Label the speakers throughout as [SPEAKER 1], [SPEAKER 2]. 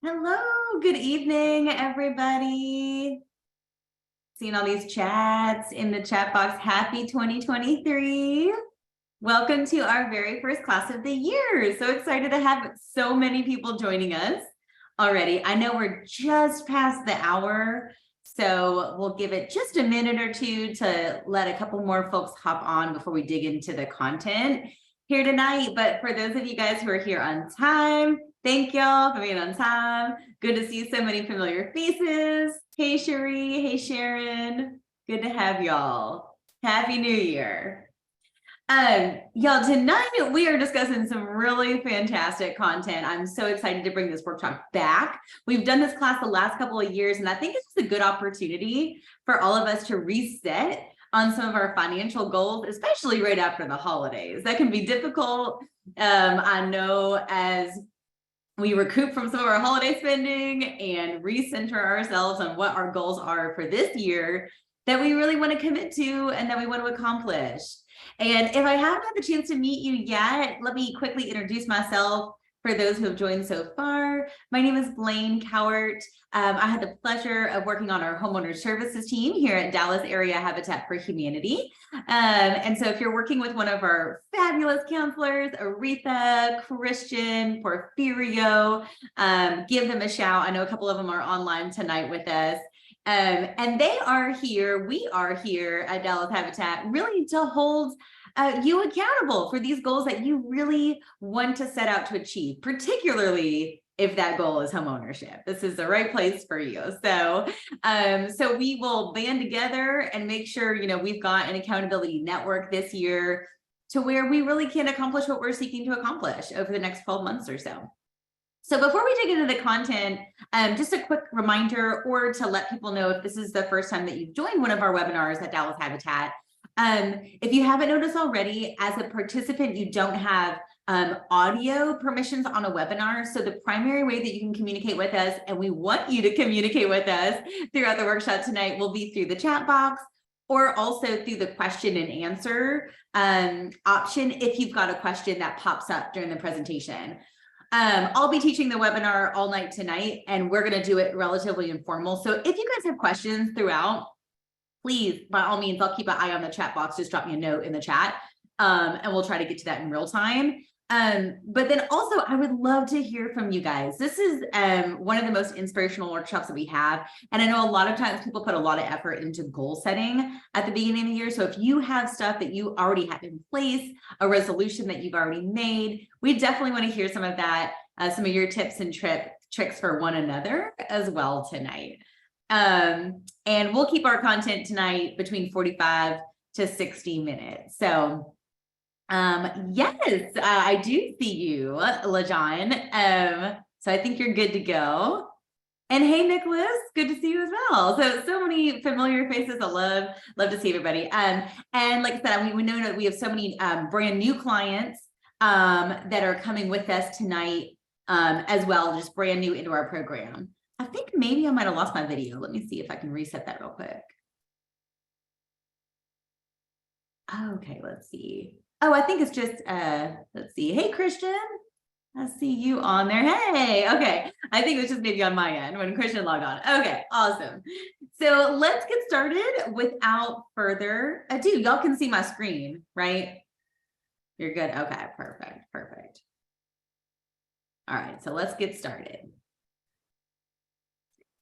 [SPEAKER 1] Hello, good evening, everybody. Seeing all these chats in the chat box. Happy 2023. Welcome to our very first class of the year. So excited to have so many people joining us already. I know we're just past the hour, so we'll give it just a minute or two to let a couple more folks hop on before we dig into the content here tonight. But for those of you guys who are here on time, thank y'all for being on time. Good to see so many familiar faces. Hey, Cherie. Hey, Sharon. Good to have y'all. Happy New Year. Y'all, tonight we are discussing some really fantastic content. I'm so excited to bring this workshop back. We've done this class the last couple of years, and I think it's just a good opportunity for all of us to reset on some of our financial goals, especially right after the holidays. That can be difficult. I know as we recoup from some of our holiday spending and recenter ourselves on what our goals are for this year that we really want to commit to and that we want to accomplish. And if I haven't had the chance to meet you yet, let me quickly introduce myself for those who have joined so far. My name is Blaine Cowart. I had the pleasure of working on our homeowner services team here at Dallas Area Habitat for Humanity. And so if you're working with one of our fabulous counselors, Aretha, Christian, Porfirio, give them a shout. I know a couple of them are online tonight with us. And they are here, we are here at Dallas Habitat really to hold you accountable for these goals that you really want to set out to achieve, particularly if that goal is homeownership. This is the right place for you. So we will band together and make sure, we've got an accountability network this year to where we really can accomplish what we're seeking to accomplish over the next 12 months or so. So before we dig into the content, just a quick reminder or to let people know if this is the first time that you've joined one of our webinars at Dallas Habitat. If you haven't noticed already, as a participant, you don't have audio permissions on a webinar. So the primary way that you can communicate with us, and we want you to communicate with us throughout the workshop tonight, will be through the chat box or also through the question and answer option if you've got a question that pops up during the presentation. I'll be teaching the webinar all night tonight, and we're going to do it relatively informal. So if you guys have questions throughout, please, by all means, I'll keep an eye on the chat box. Just drop me a note in the chat, and we'll try to get to that in real time. But then also, I would love to hear from you guys. This is one of the most inspirational workshops that we have. And I know a lot of times people put a lot of effort into goal setting at the beginning of the year. So if you have stuff that you already have in place, a resolution that you've already made, we definitely want to hear some of that, some of your tips and tricks for one another as well tonight. And we'll keep our content tonight between 45 to 60 minutes. So yes, I do see you, LaJohn. So I think you're good to go. And hey, Nicholas, good to see you as well. So many familiar faces. I love to see everybody. And like I said, we know that we have so many brand new clients that are coming with us tonight as well, just brand new into our program. I think maybe I might have lost my video. Let me see if I can reset that real quick. Okay, let's see. Oh, I think it's just, let's see. Hey, Christian, I see you on there. Hey, okay. I think it was just maybe on my end when Christian logged on. Okay, awesome. So let's get started without further ado. Y'all can see my screen, right? You're good. Okay, perfect. All right, so let's get started.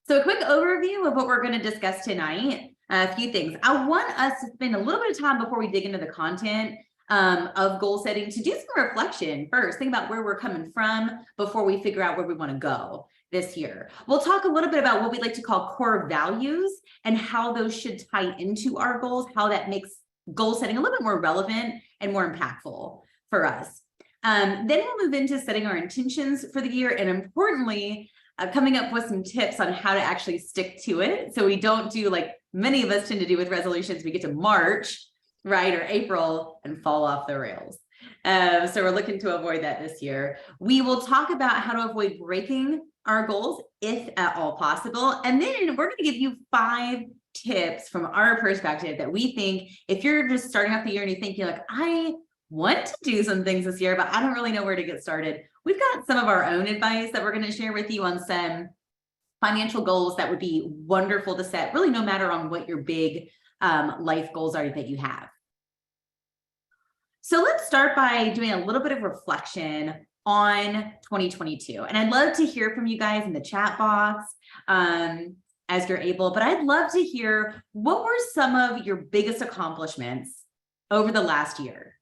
[SPEAKER 1] So a quick overview of what we're going to discuss tonight. A few things. I want us to spend a little bit of time before we dig into the content of goal setting to do some reflection first. Think about where we're coming from before we figure out where we want to go this year. We'll talk a little bit about what we like to call core values and how those should tie into our goals, how that makes goal setting a little bit more relevant and more impactful for us. Then we'll move into setting our intentions for the year, and importantly, coming up with some tips on how to actually stick to it. So we don't do like many of us tend to do with resolutions. We get to March, right, or April and fall off the rails. So we're looking to avoid that this year. We will talk about how to avoid breaking our goals if at all possible. And then we're going to give you 5 tips from our perspective that we think if you're just starting off the year and you think you're like, I want to do some things this year, but I don't really know where to get started. We've got some of our own advice that we're going to share with you on some financial goals that would be wonderful to set, really no matter on what your big life goals are that you have. So let's start by doing a little bit of reflection on 2022. And I'd love to hear from you guys in the chat box as you're able, but I'd love to hear what were some of your biggest accomplishments over the last year.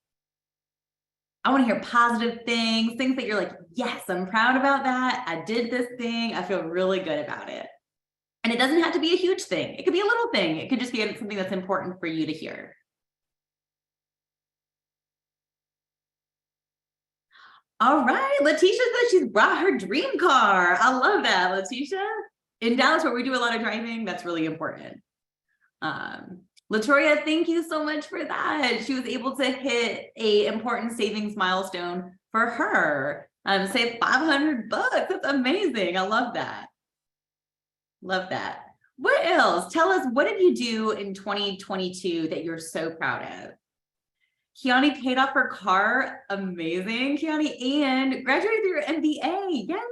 [SPEAKER 1] I want to hear positive things that you're like, yes, I'm proud about that. I did this thing. I feel really good about it. And it doesn't have to be a huge thing. It could be a little thing. It could just be something that's important for you to hear. All right, Letitia says she's brought her dream car. I love that, Letitia. In Dallas, where we do a lot of driving, that's really important. Latoria, thank you so much for that. She was able to hit a important savings milestone for her. Save $500. That's amazing. I love that. Love that. What else? Tell us, what did you do in 2022 that you're so proud of? Kiani paid off her car. Amazing, Kiani, and graduated through your MBA. Yes,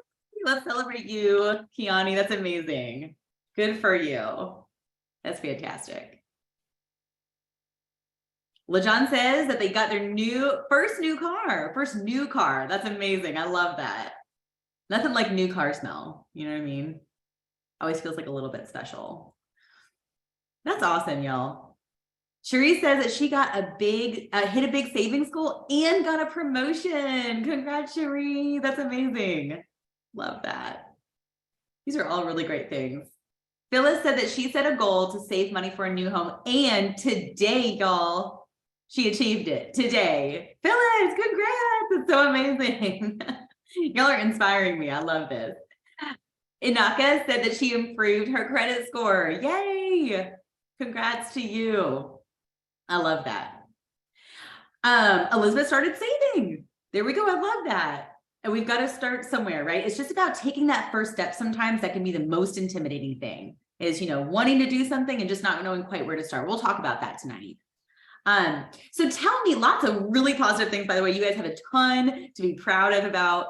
[SPEAKER 1] let's celebrate you, Kiani. That's amazing. Good for you. That's fantastic. LeJohn says that they got their first new car. That's amazing. I love that. Nothing like new car smell. You know what I mean? Always feels like a little bit special. That's awesome, y'all. Cherie says that she got hit a big savings goal and got a promotion. Congrats, Cherie. That's amazing. Love that. These are all really great things. Phyllis said that she set a goal to save money for a new home, and today, y'all, she achieved it today. Phyllis, congrats. It's so amazing. Y'all are inspiring me. I love this. Inaka said that she improved her credit score. Yay. Congrats to you. I love that. Elizabeth started saving. There we go. I love that. And we've got to start somewhere, right? It's just about taking that first step. Sometimes that can be the most intimidating thing is, wanting to do something and just not knowing quite where to start. We'll talk about that tonight. So tell me, lots of really positive things, by the way. You guys have a ton to be proud of about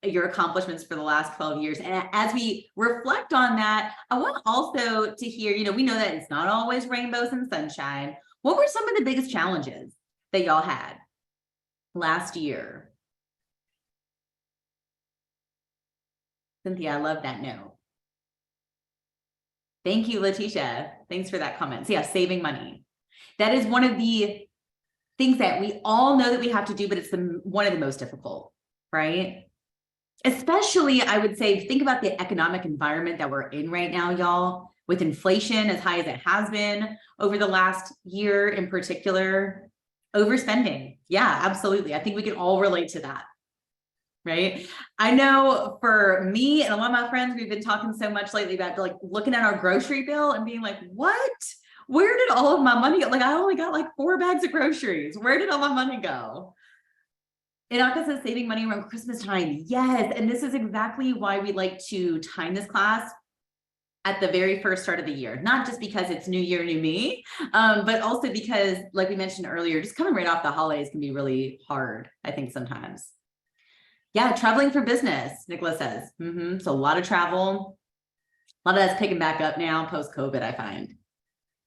[SPEAKER 1] your accomplishments for the last 12 years. And as we reflect on that, I want also to hear, we know that it's not always rainbows and sunshine. What were some of the biggest challenges that y'all had last year? Cynthia, I love that note. Thank you, Letitia. Thanks for that comment. So yeah, saving money. That is one of the things that we all know that we have to do, but it's one of the most difficult, right? Especially, I would say, think about the economic environment that we're in right now, y'all, with inflation as high as it has been over the last year in particular, overspending. Yeah, absolutely. I think we can all relate to that, right? I know for me and a lot of my friends, we've been talking so much lately about like looking at our grocery bill and being like, what? Where did all of my money go? Like, I only got like 4 bags of groceries. Where did all my money go? Inaka says saving money around Christmas time. Yes, and this is exactly why we like to time this class at the very first start of the year. Not just because it's new year, new me, but also because, like we mentioned earlier, just coming right off the holidays can be really hard, I think, sometimes. Yeah, traveling for business, Nicholas says. So a lot of travel. A lot of that's picking back up now post-COVID, I find.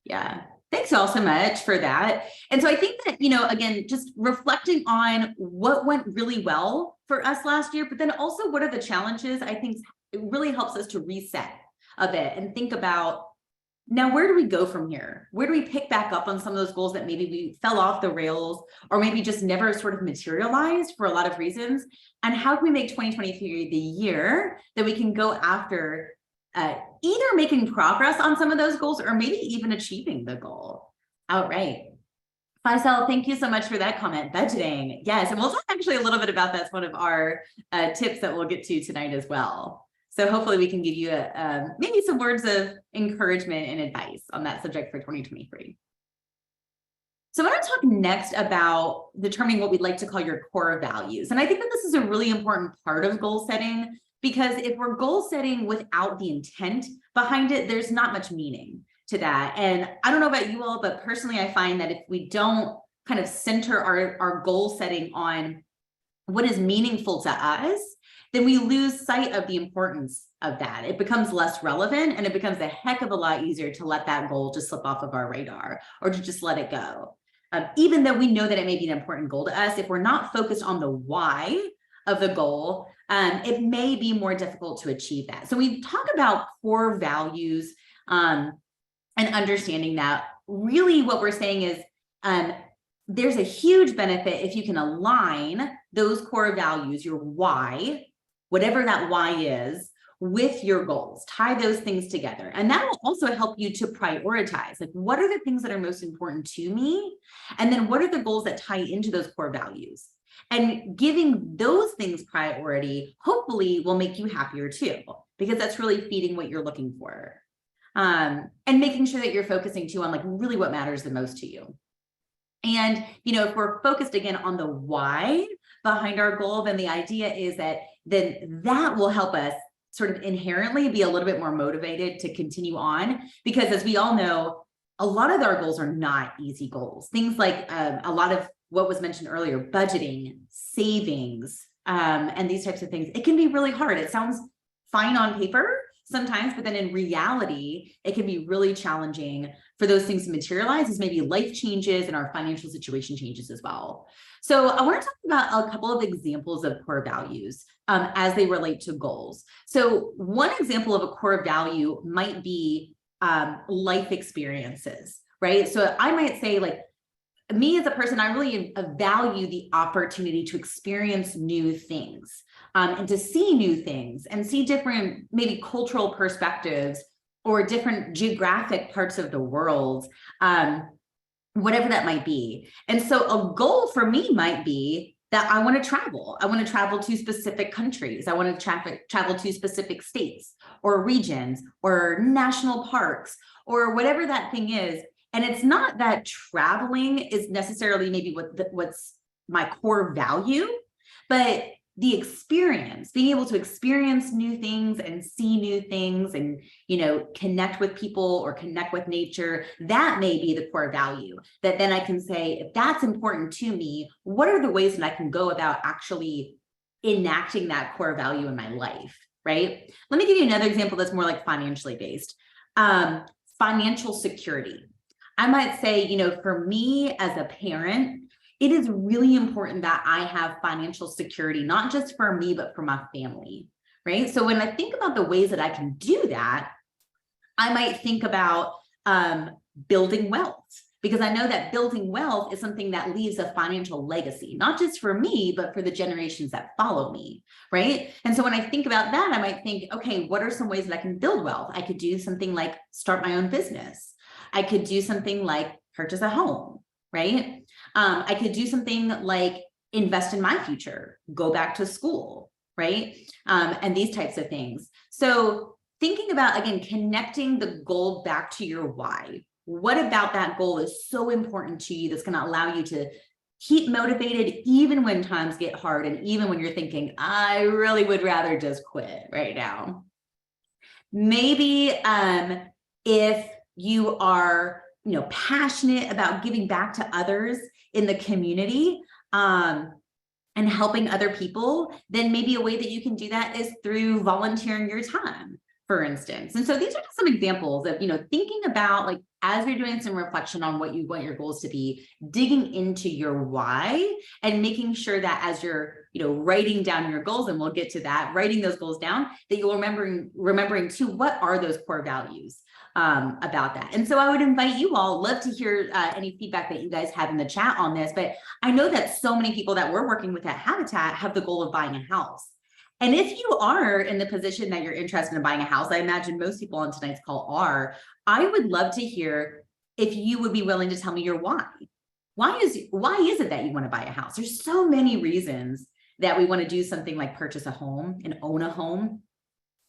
[SPEAKER 1] Yeah. Thanks all so much for that. And so I think that, again, just reflecting on what went really well for us last year, but then also what are the challenges, I think it really helps us to reset a bit and think about, now, where do we go from here? Where do we pick back up on some of those goals that maybe we fell off the rails or maybe just never sort of materialized for a lot of reasons? And how can we make 2023 the year that we can go after either making progress on some of those goals or maybe even achieving the goal outright? Faisal, thank you so much for that comment. Budgeting, yes, and we'll talk actually a little bit about that's one of our tips that we'll get to tonight as well. So hopefully we can give you maybe some words of encouragement and advice on that subject for 2023. So I want to talk next about determining what we'd like to call your core values. And I think that this is a really important part of goal setting, because if we're goal setting without the intent behind it, there's not much meaning to that. And I don't know about you all, but personally, I find that if we don't kind of center our goal setting on what is meaningful to us, then we lose sight of the importance of that. It becomes less relevant, and it becomes a heck of a lot easier to let that goal just slip off of our radar, or to just let it go. Even though we know that it may be an important goal to us, if we're not focused on the why of the goal, it may be more difficult to achieve that. So we talk about core values, and understanding that really what we're saying is there's a huge benefit if you can align those core values, your why, whatever that why is, with your goals. Tie those things together. And that will also help you to prioritize, like, what are the things that are most important to me? And then what are the goals that tie into those core values? And giving those things priority, hopefully, will make you happier too, because that's really feeding what you're looking for. And making sure that you're focusing too on like really what matters the most to you. And, if we're focused again on the why behind our goal, then the idea is that then that will help us sort of inherently be a little bit more motivated to continue on, because as we all know, a lot of our goals are not easy goals. Things like a lot of what was mentioned earlier, budgeting, savings, and these types of things, it can be really hard. It sounds fine on paper sometimes, but then in reality, it can be really challenging for those things to materialize as maybe life changes and our financial situation changes as well. So I want to talk about a couple of examples of core values as they relate to goals. So one example of a core value might be life experiences, right? So I might say, like, me as a person, I really value the opportunity to experience new things, and to see new things and see different, maybe cultural perspectives or different geographic parts of the world, whatever that might be. And so a goal for me might be that I want to travel. I want to travel to specific countries. I want to travel to specific states or regions or national parks or whatever that thing is. And it's not that traveling is necessarily maybe what's my core value, but the experience, being able to experience new things and see new things and, connect with people or connect with nature, that may be the core value. That then I can say, if that's important to me, what are the ways that I can go about actually enacting that core value in my life, right? Let me give you another example that's more like financially based. Financial security. I might say, for me as a parent, it is really important that I have financial security, not just for me, but for my family, right? So when I think about the ways that I can do that, I might think about building wealth, because I know that building wealth is something that leaves a financial legacy, not just for me, but for the generations that follow me, right? And so when I think about that, I might think, okay, what are some ways that I can build wealth? I could do something like start my own business. I could do something like purchase a home, right? I could do something like invest in my future, go back to school, right? And these types of things. So thinking about, again, connecting the goal back to your why. What about that goal is so important to you that's going to allow you to keep motivated even when times get hard and even when you're thinking, I really would rather just quit right now. Maybe if you are passionate about giving back to others in the community and helping other people, then maybe a way that you can do that is through volunteering your time, for instance. And so these are just some examples of, thinking about, like, as you're doing some reflection on what you want your goals to be, digging into your why and making sure that as you're, writing down your goals, and we'll get to that, writing those goals down, that you're remembering too, what are those core values about that. And so I would invite you all, love to hear any feedback that you guys have in the chat on this, but I know that so many people that we're working with at Habitat have the goal of buying a house. And if you are in the position that you're interested in buying a house, I imagine most people on tonight's call are, I would love to hear if you would be willing to tell me your why. Why is it that you want to buy a house? There's so many reasons that we want to do something like purchase a home and own a home.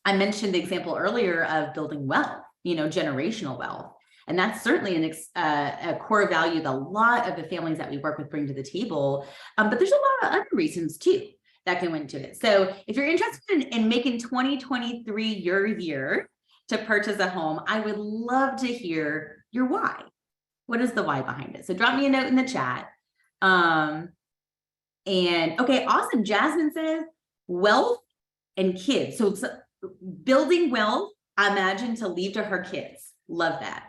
[SPEAKER 1] I mentioned the example earlier of building wealth, generational wealth. And that's certainly a core value that a lot of the families that we work with bring to the table. But there's a lot of other reasons too that can go into it. So if you're interested in making 2023 your year to purchase a home, I would love to hear your why. What is the why behind it? So drop me a note in the chat. And okay, awesome. Jasmine says wealth and kids. So building wealth, I imagine, to leave to her kids. Love that.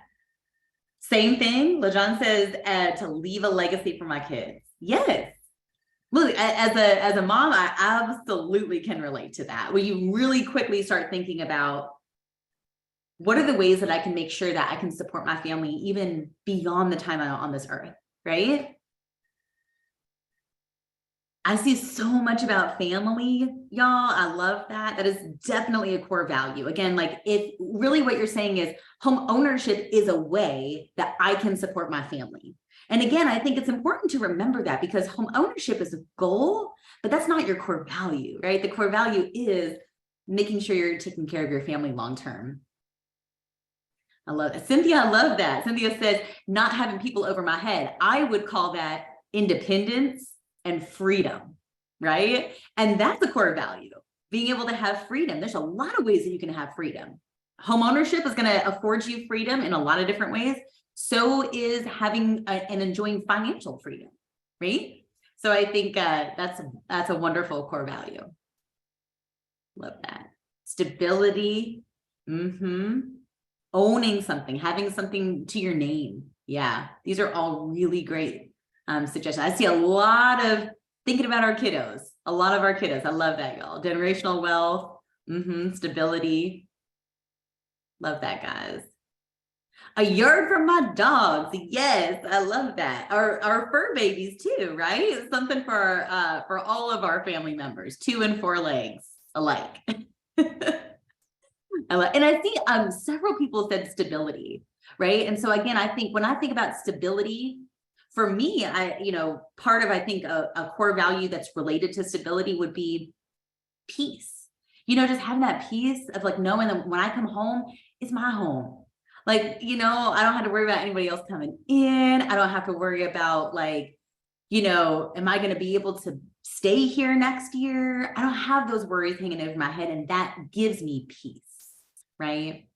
[SPEAKER 1] Same thing. LeJean says to leave a legacy for my kids. Yes. Look, as a mom, I absolutely can relate to that. When you really quickly start thinking about what are the ways that I can make sure that I can support my family even beyond the time I'm on this earth, right? I see so much about family, y'all. I love that. That is definitely a core value. Again, like if really what you're saying is home ownership is a way that I can support my family. And again, I think it's important to remember that because home ownership is a goal, but that's not your core value, right? The core value is making sure you're taking care of your family long-term. I love that. Cynthia, I love that. Cynthia says, not having people over my head. I would call that independence and freedom, right? And that's a core value, being able to have freedom. There's a lot of ways that you can have freedom. Home ownership is going to afford you freedom in a lot of different ways. So is having and enjoying financial freedom, right? So I think that's a wonderful core value. Love that. Stability, owning something, having something to your name. Yeah, these are all really great suggestions. I see a lot of thinking about our kiddos, a lot of our kiddos. I love that, y'all. Generational wealth, stability. Love that, guys. A yard for my dogs. Yes, I love that. Our fur babies too, right? Something for all of our family members, 2 and 4 legs alike. And I see several people said stability, right? And so again, I think when I think about stability, for me, part of, I think, a core value that's related to stability would be peace. Just having that peace of like knowing that when I come home, it's my home. Like, I don't have to worry about anybody else coming in. I don't have to worry about like, am I going to be able to stay here next year? I don't have those worries hanging over my head. And that gives me peace, right?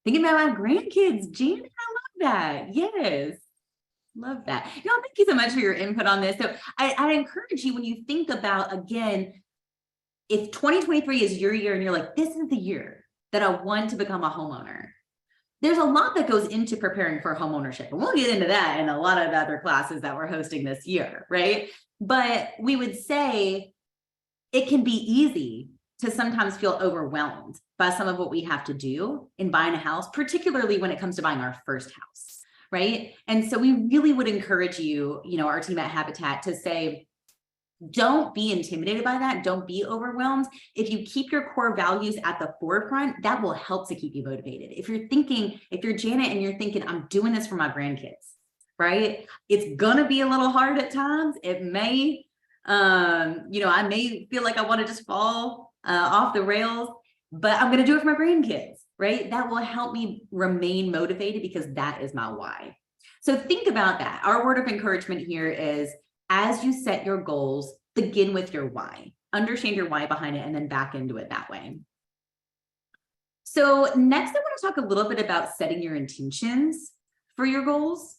[SPEAKER 1] Thinking about my grandkids, Jan, I love that. Yes. Love that. Y'all, thank you so much for your input on this. So I encourage you when you think about, again, if 2023 is your year and you're like, this is the year that I want to become a homeowner. There's a lot that goes into preparing for home ownership. And we'll get into that in a lot of other classes that we're hosting this year, right? But we would say it can be easy to sometimes feel overwhelmed by some of what we have to do in buying a house, particularly when it comes to buying our first house. Right. And so we really would encourage you, our team at Habitat, to say, don't be intimidated by that. Don't be overwhelmed. If you keep your core values at the forefront, that will help to keep you motivated. If you're Janet and you're thinking, I'm doing this for my grandkids, right? It's going to be a little hard at times. It may, I may feel like I want to just fall off the rails, but I'm going to do it for my grandkids. Right? That will help me remain motivated because that is my why. So think about that. Our word of encouragement here is, as you set your goals, begin with your why. Understand your why behind it and then back into it that way. So next, I want to talk a little bit about setting your intentions for your goals.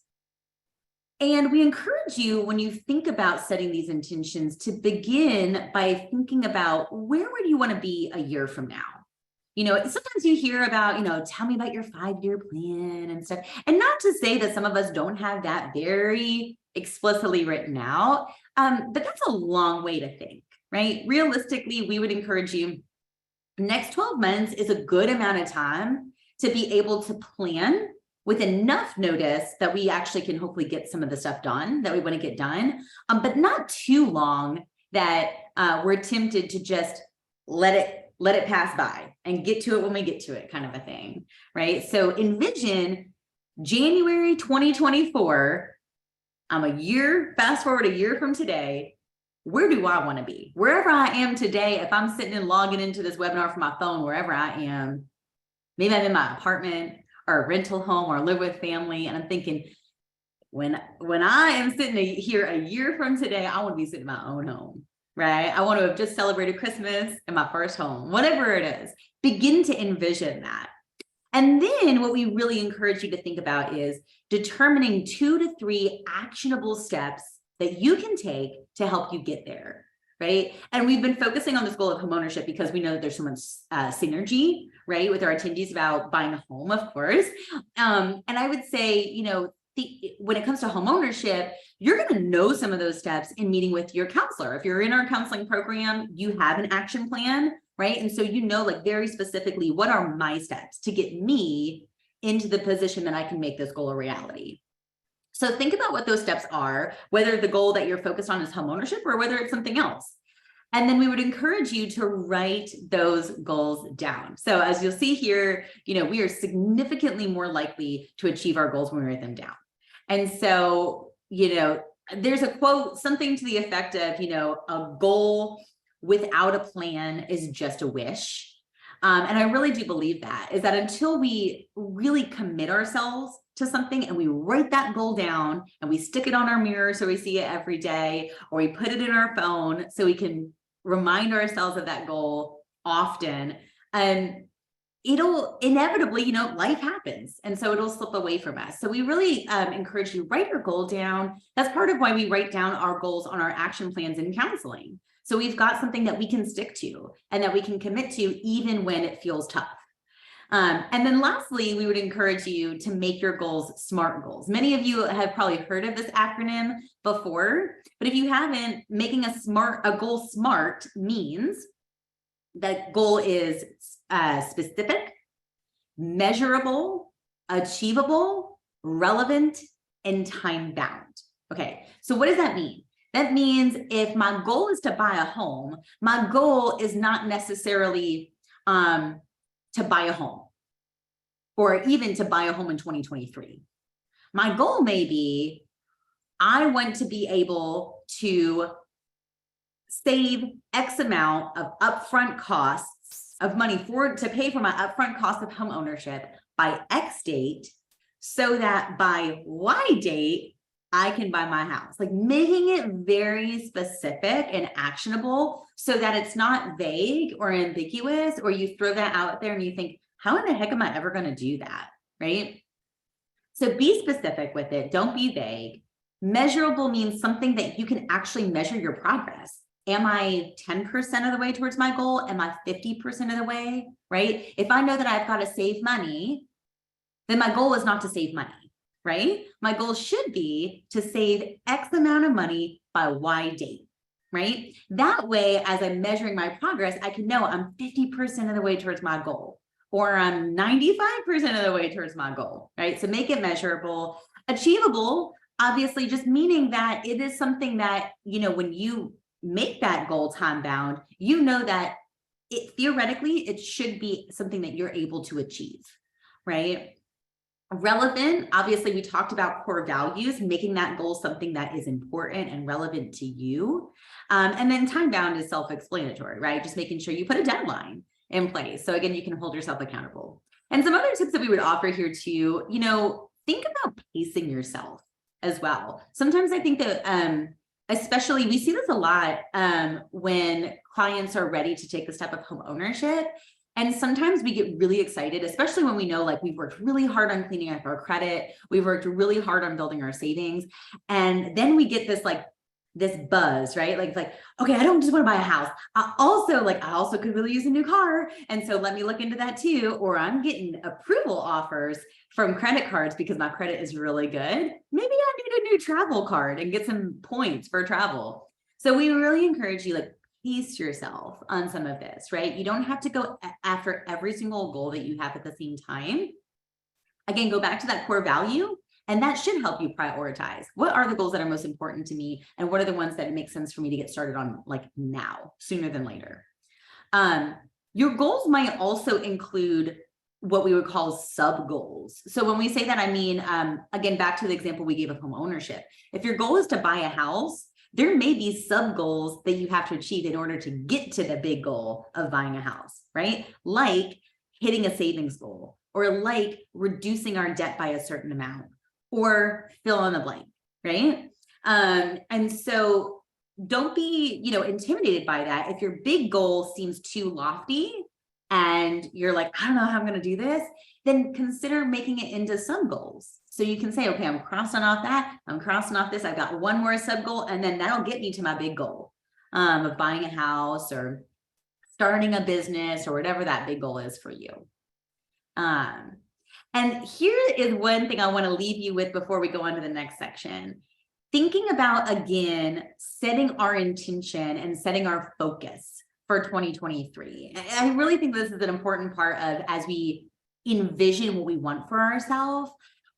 [SPEAKER 1] And we encourage you, when you think about setting these intentions, to begin by thinking about, where would you want to be a year from now? Sometimes you hear about, tell me about your 5-year plan and stuff. And not to say that some of us don't have that very explicitly written out, but that's a long way to think, right? Realistically, we would encourage you, next 12 months is a good amount of time to be able to plan with enough notice that we actually can hopefully get some of the stuff done that we want to get done, but not too long that we're tempted to just let it pass by and get to it when we get to it, kind of a thing, right? So envision January 2024, fast forward a year from today, where do I want to be? Wherever I am today, if I'm sitting and logging into this webinar from my phone, wherever I am, maybe I'm in my apartment or a rental home or live with family, and I'm thinking, when I am sitting here a year from today, I want to be sitting in my own home. Right? I want to have just celebrated Christmas in my first home, whatever it is. Begin to envision that. And then what we really encourage you to think about is determining 2 to 3 actionable steps that you can take to help you get there, right? And we've been focusing on this goal of homeownership because we know that there's so much synergy, right, with our attendees about buying a home, of course. And I would say, you know, when it comes to homeownership, you're going to know some of those steps in meeting with your counselor. If you're in our counseling program, you have an action plan, right? And so you know, like very specifically, what are my steps to get me into the position that I can make this goal a reality? So think about what those steps are, whether the goal that you're focused on is homeownership or whether it's something else. And then we would encourage you to write those goals down. So as you'll see here, you know, we are significantly more likely to achieve our goals when we write them down. And so, you know, there's a quote, something to the effect of, you know, a goal without a plan is just a wish. And I really do believe that, is that until we really commit ourselves to something and we write that goal down and we stick it on our mirror so we see it every day, or we put it in our phone so we can remind ourselves of that goal often, it'll inevitably, you know, life happens. And so it'll slip away from us. So we really encourage you to write your goal down. That's part of why we write down our goals on our action plans in counseling. So we've got something that we can stick to and that we can commit to even when it feels tough. And then lastly, we would encourage you to make your goals SMART goals. Many of you have probably heard of this acronym before, but if you haven't, making a goal SMART means that goal is specific, measurable, achievable, relevant, and time bound. Okay, so what does that mean? That means if my goal is to buy a home, my goal is not necessarily to buy a home or even to buy a home in 2023. My goal may be, I want to be able to save X amount of upfront costs of money to pay for my upfront cost of home ownership by X date, so that by Y date, I can buy my house. Like making it very specific and actionable so that it's not vague or ambiguous, or you throw that out there and you think, how in the heck am I ever going to do that? Right? So be specific with it. Don't be vague. Measurable means something that you can actually measure your progress. Am I 10% of the way towards my goal? Am I 50% of the way? Right? If I know that I've got to save money, then my goal is not to save money. Right? My goal should be to save X amount of money by Y date, right? That way, as I'm measuring my progress, I can know I'm 50% of the way towards my goal, or I'm 95% of the way towards my goal, right? So make it measurable. Achievable, obviously, just meaning that it is something that, you know, when you make that goal time bound, you know that theoretically, it should be something that you're able to achieve, right? Relevant, obviously, we talked about core values, making that goal something that is important and relevant to you. And then time bound is self-explanatory, right? Just making sure you put a deadline in place. So again, you can hold yourself accountable. And some other tips that we would offer here too, you know, think about pacing yourself as well. Sometimes I think that, especially we see this a lot when clients are ready to take the step of home ownership. And sometimes we get really excited, especially when we know, like, we've worked really hard on cleaning up our credit. We've worked really hard on building our savings. And then we get this, like, this buzz, right? Like, it's like, okay, I don't just want to buy a house. I also could really use a new car. And so let me look into that too. Or I'm getting approval offers from credit cards because my credit is really good. Maybe I need a new travel card and get some points for travel. So we really encourage you, like, pace yourself on some of this, right? You don't have to go after every single goal that you have at the same time. Again, go back to that core value, and that should help you prioritize. What are the goals that are most important to me? And what are the ones that make sense for me to get started on, like, now, sooner than later? Your goals might also include what we would call sub goals. So when we say that, I mean, again, back to the example we gave of home ownership. If your goal is to buy a house, there may be sub goals that you have to achieve in order to get to the big goal of buying a house, right? Like hitting a savings goal, or like reducing our debt by a certain amount, or fill in the blank, right? And so don't be, you know, intimidated by that. If your big goal seems too lofty and you're like, I don't know how I'm going to do this, then consider making it into some goals. So you can say, okay, I'm crossing off that, I'm crossing off this, I've got one more sub goal, and then that'll get me to my big goal of buying a house or starting a business or whatever that big goal is for you. And here is one thing I want to leave you with before we go on to the next section. Thinking about, again, setting our intention and setting our focus for 2023. I really think this is an important part of, as we envision what we want for ourselves,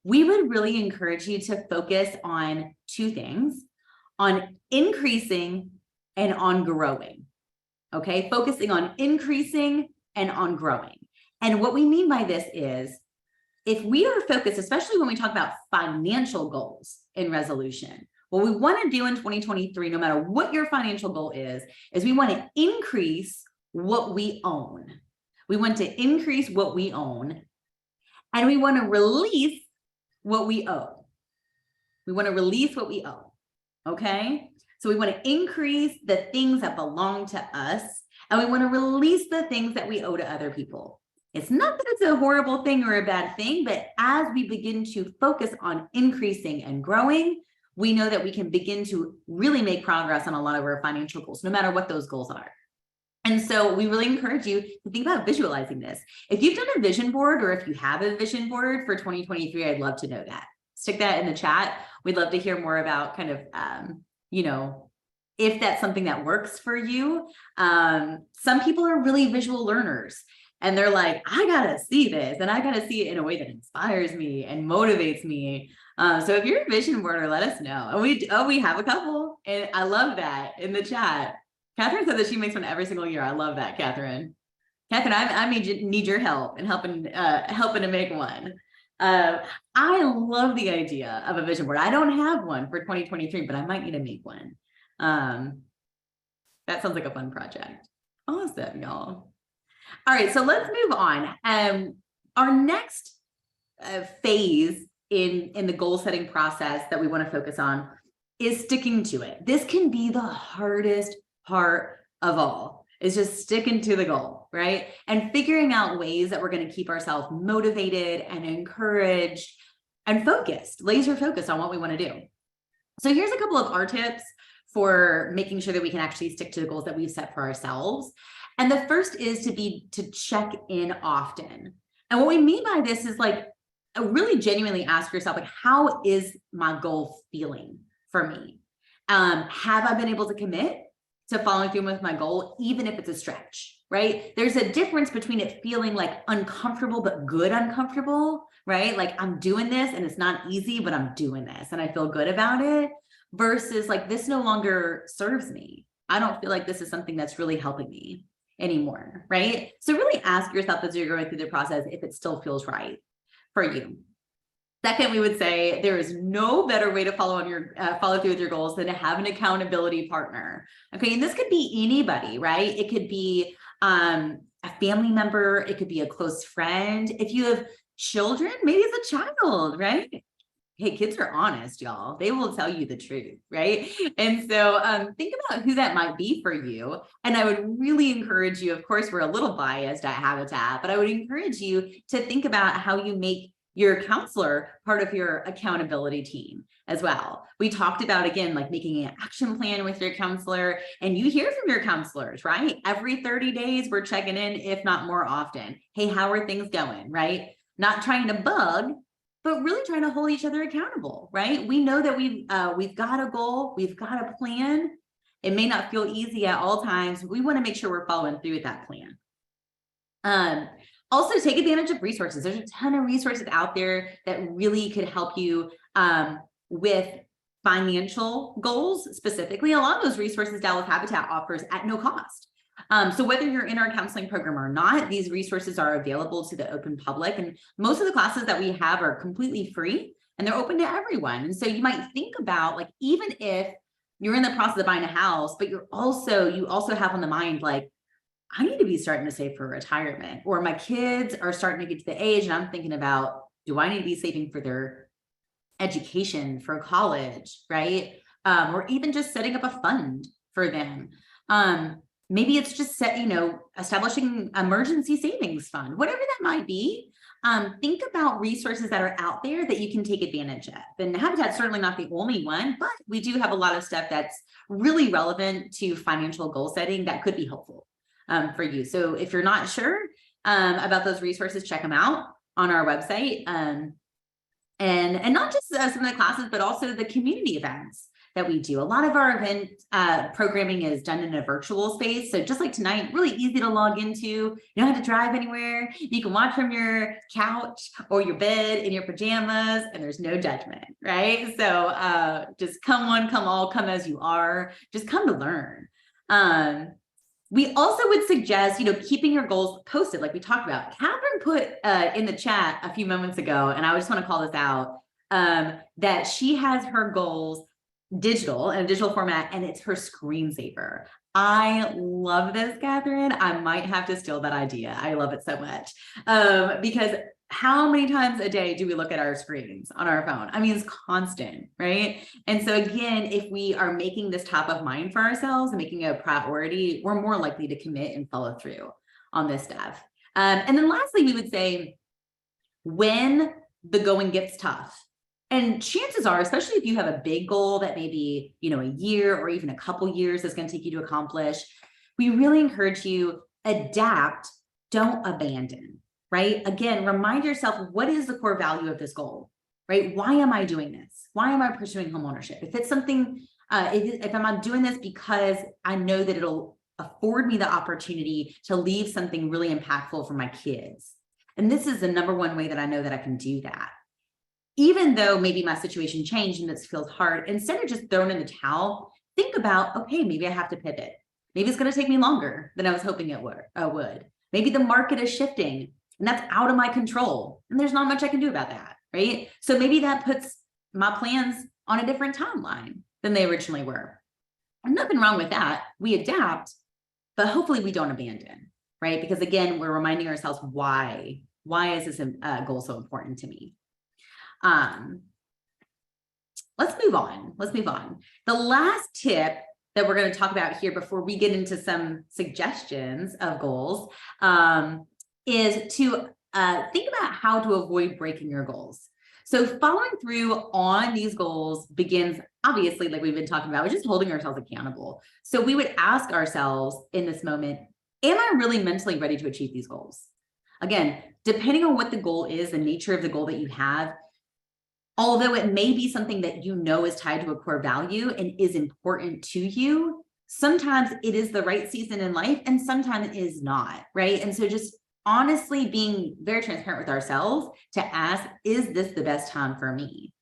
[SPEAKER 1] we would really encourage you to focus on two things: on increasing and on growing. Okay, focusing on increasing and on growing. And what we mean by this is, if we are focused, especially when we talk about financial goals in resolution, what we want to do in 2023, no matter what your financial goal is we want to increase what we own. We want to increase what we own, and we want to release what we owe. We want to release what we owe. Okay? So we want to increase the things that belong to us, and we want to release the things that we owe to other people. It's not that it's a horrible thing or a bad thing, but as we begin to focus on increasing and growing, we know that we can begin to really make progress on a lot of our financial goals, no matter what those goals are. And so we really encourage you to think about visualizing this. If you've done a vision board, or if you have a vision board for 2023, I'd love to know that. Stick that in the chat. We'd love to hear more about kind of, if that's something that works for you. Some people are really visual learners, and they're like, I gotta see this, and I gotta see it in a way that inspires me and motivates me. So if you're a vision boarder, let us know. And we have a couple, and I love that in the chat. Catherine said that she makes one every single year. I love that, Catherine. Catherine, I need your help in helping to make one. I love the idea of a vision board. I don't have one for 2023, but I might need to make one. That sounds like a fun project. Awesome, y'all. All right, so let's move on. Our next phase in the goal setting process that we want to focus on is sticking to it. This can be the hardest part of all, is just sticking to the goal, right? And figuring out ways that we're going to keep ourselves motivated and encouraged and focused, laser focused on what we want to do. So here's a couple of our tips for making sure that we can actually stick to the goals that we've set for ourselves. And the first is to check in often. And what we mean by this is like, really genuinely ask yourself, like, how is my goal feeling for me? Have I been able to commit to following through with my goal, even if it's a stretch, right? There's a difference between it feeling like uncomfortable, but good uncomfortable, right? Like, I'm doing this and it's not easy, but I'm doing this and I feel good about it, versus like, this no longer serves me. I don't feel like this is something that's really helping me anymore, right? So really ask yourself as you're going through the process if it still feels right for you. Second, we would say there is no better way to follow through with your goals than to have an accountability partner. Okay, and this could be anybody, right? It could be a family member, it could be a close friend. If you have children, maybe it's a child, right? Hey, kids are honest, y'all. They will tell you the truth, right? And so think about who that might be for you. And I would really encourage you, of course, we're a little biased at Habitat, but I would encourage you to think about how you make your counselor part of your accountability team as well. We talked about, again, like making an action plan with your counselor, and you hear from your counselors, right? Every 30 days, we're checking in, if not more often. Hey, how are things going, right? Not trying to bug, but really trying to hold each other accountable, right? We know that we've got a goal, we've got a plan. It may not feel easy at all times. We want to make sure we're following through with that plan. Also, take advantage of resources. There's a ton of resources out there that really could help you with financial goals specifically. A lot of those resources Dallas Habitat offers at no cost. So whether you're in our counseling program or not, these resources are available to the open public. And most of the classes that we have are completely free and they're open to everyone. And so you might think about, like, even if you're in the process of buying a house, but you also have on the mind, like, I need to be starting to save for retirement, or my kids are starting to get to the age and I'm thinking about, do I need to be saving for their education, for college, right? Or even just setting up a fund for them. maybe it's just establishing emergency savings fund, whatever that might be. Think about resources that are out there that you can take advantage of. And Habitat's certainly not the only one, but we do have a lot of stuff that's really relevant to financial goal setting that could be helpful for you. So if you're not sure about those resources, check them out on our website. And not just some of the classes, but also the community events that we do. A lot of our event programming is done in a virtual space. So just like tonight, really easy to log into. You don't have to drive anywhere. You can watch from your couch or your bed in your pajamas, and there's no judgment, right? So just come one, come all, come as you are. Just come to learn. We also would suggest, keeping your goals posted, like we talked about. Catherine put in the chat a few moments ago, and I just want to call this out, that she has her goals digital, in a digital format, and it's her screensaver. I love this, Catherine. I might have to steal that idea. I love it so much. Because how many times a day do we look at our screens on our phone? I mean, it's constant, right? And so again, if we are making this top of mind for ourselves and making it a priority, we're more likely to commit and follow through on this stuff. And then lastly, we would say, when the going gets tough, and chances are, especially if you have a big goal that maybe, a year or even a couple years is going to take you to accomplish, we really encourage you, adapt, don't abandon, right? Again, remind yourself, what is the core value of this goal, right? Why am I doing this? Why am I pursuing homeownership? If it's something, if I'm doing this because I know that it'll afford me the opportunity to leave something really impactful for my kids. And this is the number one way that I know that I can do that. Even though maybe my situation changed and this feels hard, instead of just throwing in the towel, think about, okay, maybe I have to pivot. Maybe it's going to take me longer than I was hoping it would. Maybe the market is shifting and that's out of my control. And there's not much I can do about that, right? So maybe that puts my plans on a different timeline than they originally were. And nothing wrong with that. We adapt, but hopefully we don't abandon, right? Because again, we're reminding ourselves, why is this goal so important to me? Let's move on. The last tip that we're going to talk about here before we get into some suggestions of goals is to think about how to avoid breaking your goals. So following through on these goals begins, obviously, like we've been talking about, we're just holding ourselves accountable. So we would ask ourselves in this moment, am I really mentally ready to achieve these goals? Again, depending on what the goal is, the nature of the goal that you have, although it may be something that is tied to a core value and is important to you, sometimes it is the right season in life and sometimes it is not, right? And so just honestly being very transparent with ourselves to ask, is this the best time for me?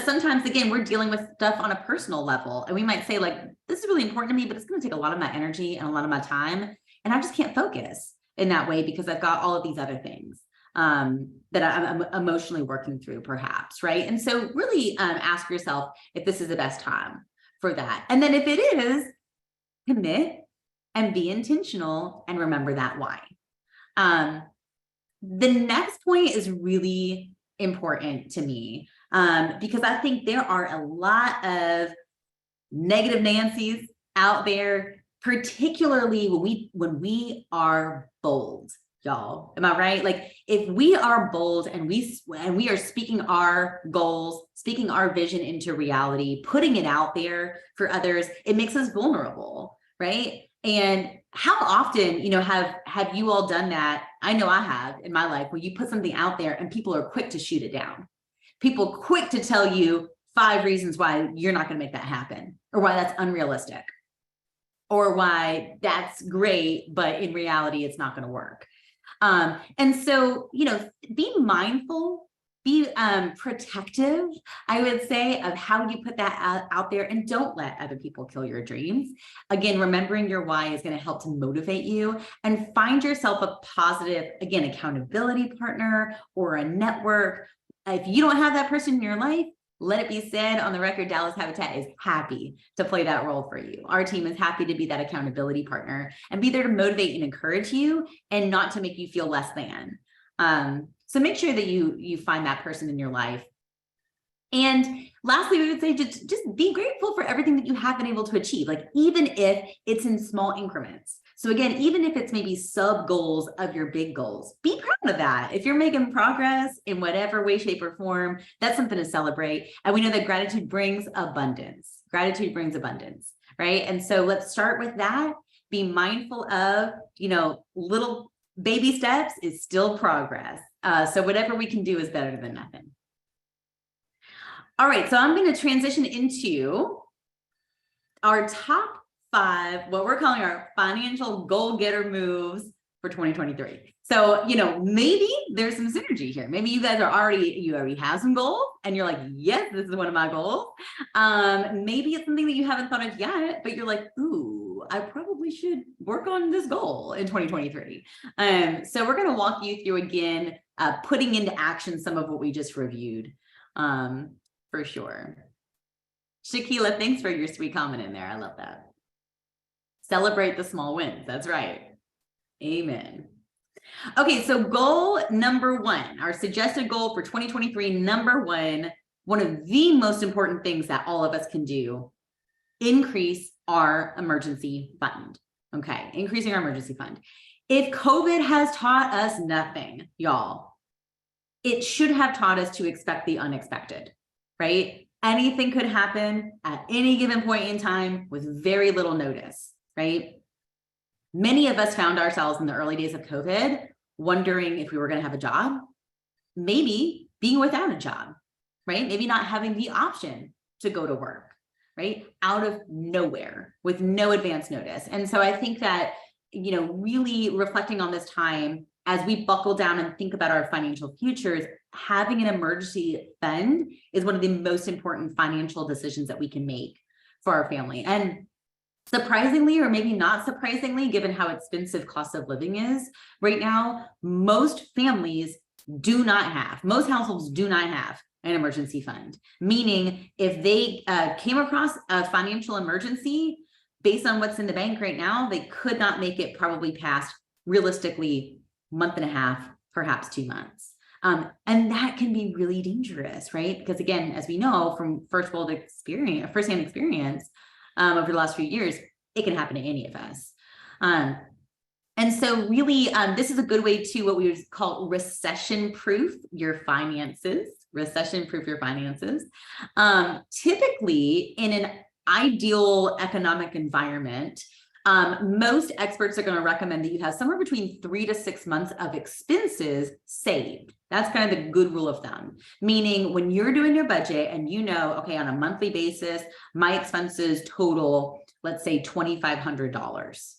[SPEAKER 1] Sometimes, again, we're dealing with stuff on a personal level and we might say like, this is really important to me, but it's going to take a lot of my energy and a lot of my time. And I just can't focus in that way because I've got all of these other things that I'm emotionally working through perhaps, right? And so really ask yourself if this is the best time for that. And then if it is, commit and be intentional and remember that why. The next point is really important to me because I think there are a lot of negative Nancy's out there, particularly when we are bold. Y'all, am I right? Like if we are bold and we are speaking our goals, speaking our vision into reality, putting it out there for others, it makes us vulnerable, right? And how often, have you all done that? I know I have in my life, where you put something out there and people are quick to shoot it down. People quick to tell you 5 reasons why you're not going to make that happen, or why that's unrealistic, or why that's great, but in reality, it's not going to work. And so, be mindful, be protective, I would say, of how you put that out there, and don't let other people kill your dreams. Again, remembering your why is going to help to motivate you, and find yourself a positive, again, accountability partner or a network. If you don't have that person in your life, let it be said on the record, Dallas Habitat is happy to play that role for you. Our team is happy to be that accountability partner and be there to motivate and encourage you and not to make you feel less than. So make sure that you find that person in your life. And lastly, we would say just be grateful for everything that you have been able to achieve, like even if it's in small increments. So again, even if it's maybe sub goals of your big goals, be proud of that. If you're making progress in whatever way, shape, or form, that's something to celebrate. And we know that gratitude brings abundance. Gratitude brings abundance, right? And so let's start with that. Be mindful of, little baby steps is still progress. So whatever we can do is better than nothing. All right, so I'm going to transition into our top 5, what we're calling our financial goal getter moves for 2023. So, maybe there's some synergy here. Maybe you guys you already have some goals and you're like, yes, this is one of my goals. Maybe it's something that you haven't thought of yet, but you're like, ooh, I probably should work on this goal in 2023. So we're going to walk you through again, putting into action some of what we just reviewed. For sure. Shakila, thanks for your sweet comment in there. I love that. Celebrate the small wins. That's right. Amen. Okay, so goal number 1, our suggested goal for 2023, number 1, one of the most important things that all of us can do, increase our emergency fund. Okay, increasing our emergency fund. If COVID has taught us nothing, y'all, it should have taught us to expect the unexpected. Right? Anything could happen at any given point in time with very little notice, right? Many of us found ourselves in the early days of COVID wondering if we were going to have a job, maybe being without a job, right? Maybe not having the option to go to work, right? Out of nowhere with no advance notice. And so I think that, really reflecting on this time as we buckle down and think about our financial futures, having an emergency fund is one of the most important financial decisions that we can make for our family. And surprisingly, or maybe not surprisingly, given how expensive cost of living is right now, most households do not have an emergency fund. Meaning if they came across a financial emergency, based on what's in the bank right now, they could not make it probably past, realistically, month and a half, perhaps 2 months. And that can be really dangerous, right? Because again, as we know from firsthand experience over the last few years, it can happen to any of us. And so really, this is a good way to what we would call recession-proof your finances. Recession-proof your finances. Typically, in an ideal economic environment, most experts are going to recommend that you have somewhere between 3 to 6 months of expenses saved. That's kind of the good rule of thumb, meaning when you're doing your budget and okay, on a monthly basis, my expenses total, let's say $2,500,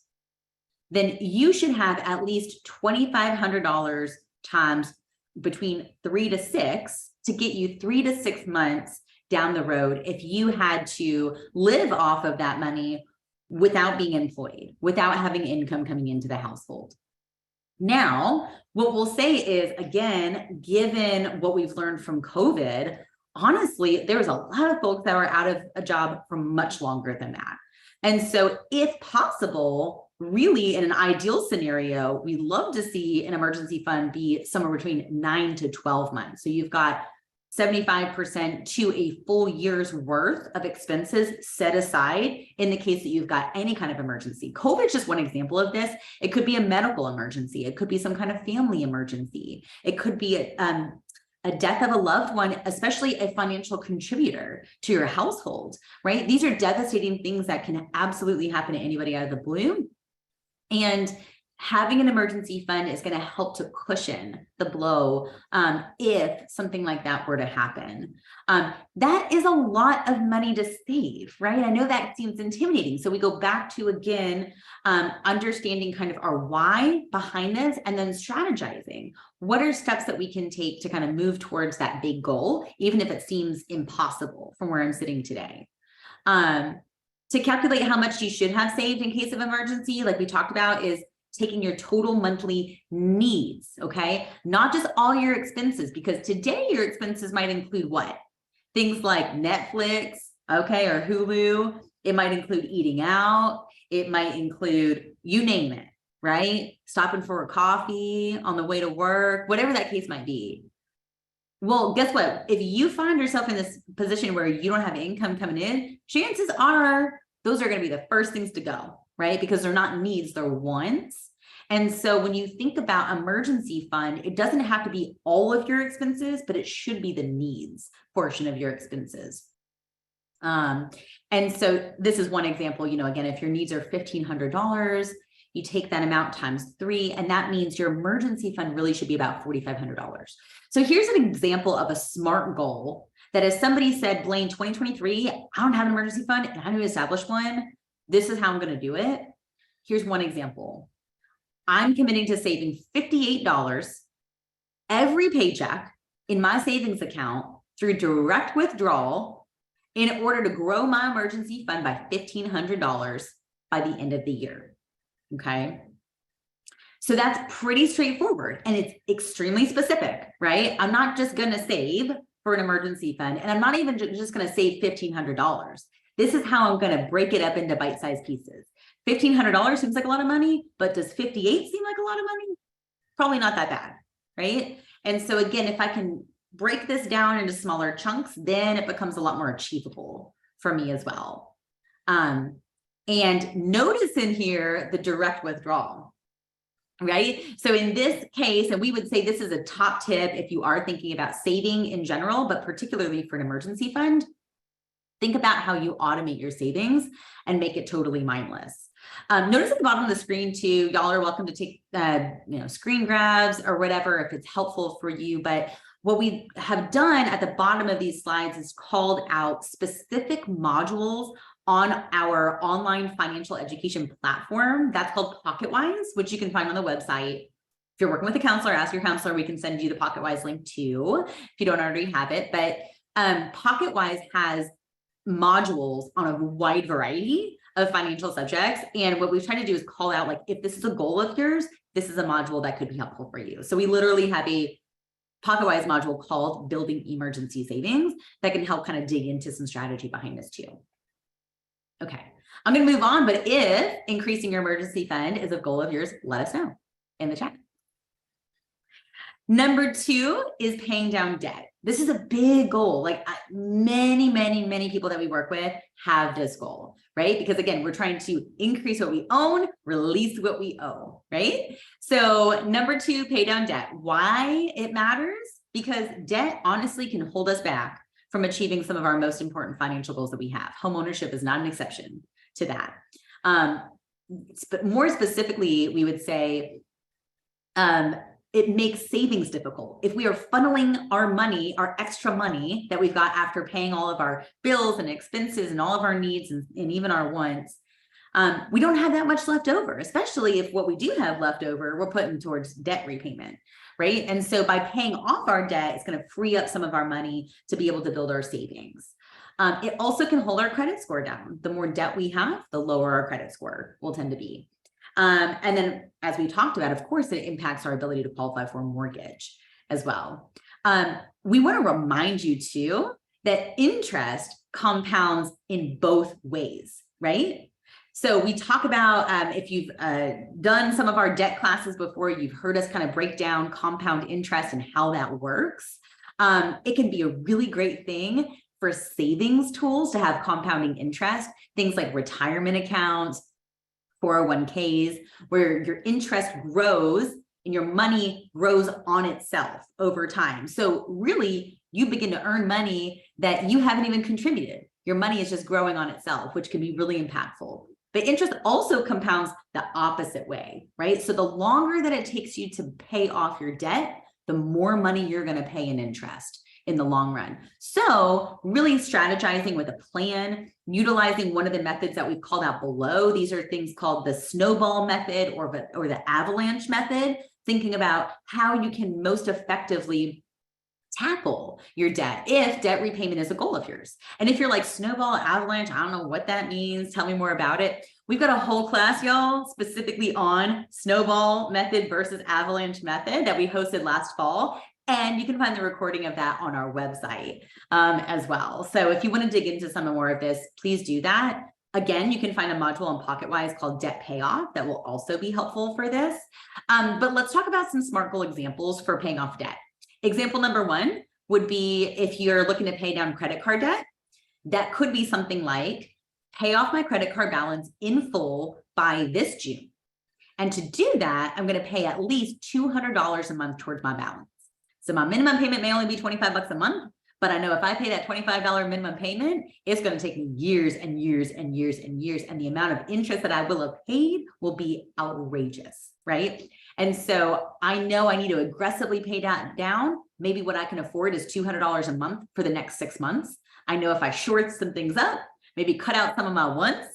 [SPEAKER 1] then you should have at least $2,500 times between 3 to 6 to get you 3 to 6 months down the road if you had to live off of that money without being employed, without having income coming into the household. Now, what we'll say is, again, given what we've learned from COVID, honestly, there was a lot of folks that were out of a job for much longer than that. And so if possible, really in an ideal scenario, we'd love to see an emergency fund be somewhere between 9 to 12 months. So you've got 75% to a full year's worth of expenses set aside in the case that you've got any kind of emergency. COVID is just one example of this. It could be a medical emergency. It could be some kind of family emergency. It could be a death of a loved one, especially a financial contributor to your household, right? These are devastating things that can absolutely happen to anybody out of the blue. And having an emergency fund is going to help to cushion the blow if something like that were to happen. That is a lot of money to save, right? I know that seems intimidating. So we go back to, again, understanding kind of our why behind this and then strategizing. What are steps that we can take to kind of move towards that big goal, even if it seems impossible from where I'm sitting today? To calculate how much you should have saved in case of emergency, like we talked about, is taking your total monthly needs, okay? Not just all your expenses, because today your expenses might include what? Things like Netflix, okay, or Hulu. It might include eating out. It might include, you name it, right? Stopping for a coffee on the way to work, whatever that case might be. Well, guess what? If you find yourself in this position where you don't have income coming in, chances are those are going to be the first things to go, right? Because they're not needs, they're wants. And so when you think about emergency fund, it doesn't have to be all of your expenses, but it should be the needs portion of your expenses. And so this is one example, again, if your needs are $1,500, you take that amount times 3, and that means your emergency fund really should be about $4,500. So here's an example of a SMART goal that if somebody said, Blaine, 2023, I don't have an emergency fund and I need to establish one, this is how I'm going to do it. Here's one example. I'm committing to saving $58 every paycheck in my savings account through direct withdrawal in order to grow my emergency fund by $1,500 by the end of the year. Okay. So that's pretty straightforward and it's extremely specific, right? I'm not just going to save for an emergency fund, and I'm not even just going to save $1,500. This is how I'm going to break it up into bite-sized pieces. $1,500 seems like a lot of money, but does 58 seem like a lot of money? Probably not that bad, right? And so again, if I can break this down into smaller chunks, then it becomes a lot more achievable for me as well. And notice in here the direct withdrawal, right? So in this case, and we would say this is a top tip if you are thinking about saving in general, but particularly for an emergency fund, think about how you automate your savings and make it totally mindless. Notice at the bottom of the screen too, y'all are welcome to take screen grabs or whatever if it's helpful for you. But what we have done at the bottom of these slides is called out specific modules on our online financial education platform. That's called PocketWise, which you can find on the website. If you're working with a counselor, ask your counselor. We can send you the PocketWise link too, if you don't already have it. But PocketWise has modules on a wide variety of financial subjects. And what we've tried to do is call out, like, if this is a goal of yours, this is a module that could be helpful for you. So we literally have a PocketWise module called Building Emergency Savings that can help kind of dig into some strategy behind this too. Okay, I'm going to move on, but if increasing your emergency fund is a goal of yours, let us know in the chat. Number 2 is paying down debt. This is a big goal. Like many people that we work with have this goal, right? Because again, we're trying to increase what we own, release what we owe, right? So number 2, pay down debt. Why it matters? Because debt honestly can hold us back from achieving some of our most important financial goals that we have. Homeownership is not an exception to that. But more specifically, we would say, it makes savings difficult. If we are funneling our money, our extra money that we've got after paying all of our bills and expenses and all of our needs and even our wants, we don't have that much left over, especially if what we do have left over, we're putting towards debt repayment, right? And so by paying off our debt, it's going to free up some of our money to be able to build our savings. It also can hold our credit score down. The more debt we have, the lower our credit score will tend to be. And then, as we talked about, of course, it impacts our ability to qualify for a mortgage as well. We want to remind you too that interest compounds in both ways, right? So we talk about, if you've done some of our debt classes before, you've heard us kind of break down compound interest and how that works. It can be a really great thing for savings tools to have compounding interest, things like retirement accounts, 401ks, where your interest grows and your money grows on itself over time. So really, you begin to earn money that you haven't even contributed. Your money is just growing on itself, which can be really impactful. But interest also compounds the opposite way, right? So the longer that it takes you to pay off your debt, the more money you're going to pay in interest in the long run. So really strategizing with a plan, utilizing one of the methods that we've called out below. These are things called the snowball method or the avalanche method, thinking about how you can most effectively tackle your debt if debt repayment is a goal of yours. And if you're like, snowball, avalanche, I don't know what that means, tell me more about it. We've got a whole class, y'all, specifically on snowball method versus avalanche method that we hosted last fall. And you can find the recording of that on our website as well. So if you want to dig into some more of this, please do that. Again, you can find a module on PocketWise called Debt Payoff that will also be helpful for this. But let's talk about some SMART goal examples for paying off debt. Example number 1, would be if you're looking to pay down credit card debt, that could be something like pay off my credit card balance in full by this June. And to do that, I'm going to pay at least $200 a month towards my balance. So my minimum payment may only be 25 bucks a month, but I know if I pay that $25 minimum payment, it's going to take me years and years and years and years. And the amount of interest that I will have paid will be outrageous, right? And so I know I need to aggressively pay that down. Maybe what I can afford is $200 a month for the next 6 months. I know if I short some things up, maybe cut out some of my wants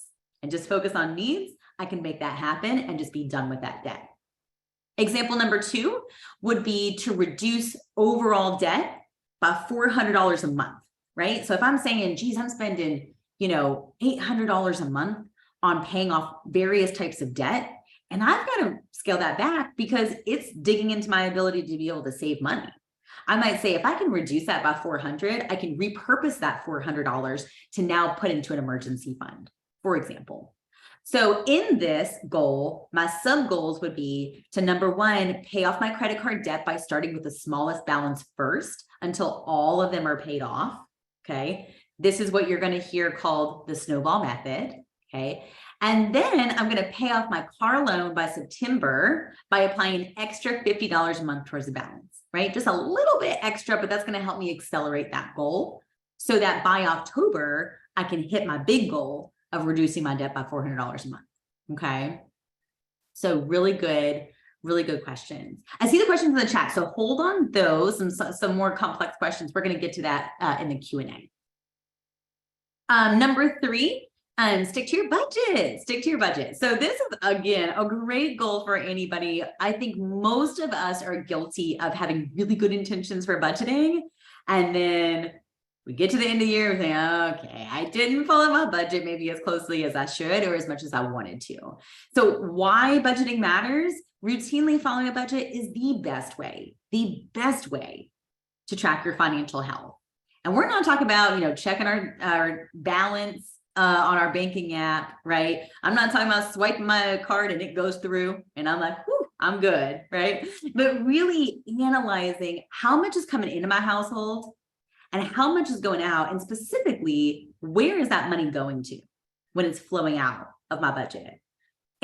[SPEAKER 1] and just focus on needs, I can make that happen and just be done with that debt. Example number 2 would be to reduce overall debt by $400 a month, right? So if I'm saying, geez, I'm spending, $800 a month on paying off various types of debt, and I've got to scale that back because it's digging into my ability to be able to save money. I might say, if I can reduce that by $400, I can repurpose that $400 to now put into an emergency fund, for example. So in this goal, my sub goals would be to, number 1, pay off my credit card debt by starting with the smallest balance first until all of them are paid off. Okay. This is what you're going to hear called the snowball method. Okay. And then I'm going to pay off my car loan by September by applying an extra $50 a month towards the balance, right? Just a little bit extra, but that's going to help me accelerate that goal so that by October, I can hit my big goal of reducing my debt by $400 a month. Okay. So really good questions. I see the questions in the chat. So hold on those and some more complex questions. We're going to get to that in the Q&A. Number 3, stick to your budget. Stick to your budget. So this is, again, a great goal for anybody. I think most of us are guilty of having really good intentions for budgeting. And then we get to the end of the year and say, okay, I didn't follow my budget maybe as closely as I should or as much as I wanted to. So why budgeting matters? Routinely following a budget is the best way to track your financial health. And we're not talking about, checking our balance on our banking app, right? I'm not talking about swiping my card and it goes through and I'm like, whew, I'm good, right? But really analyzing how much is coming into my household and how much is going out, and specifically, where is that money going to when it's flowing out of my budget?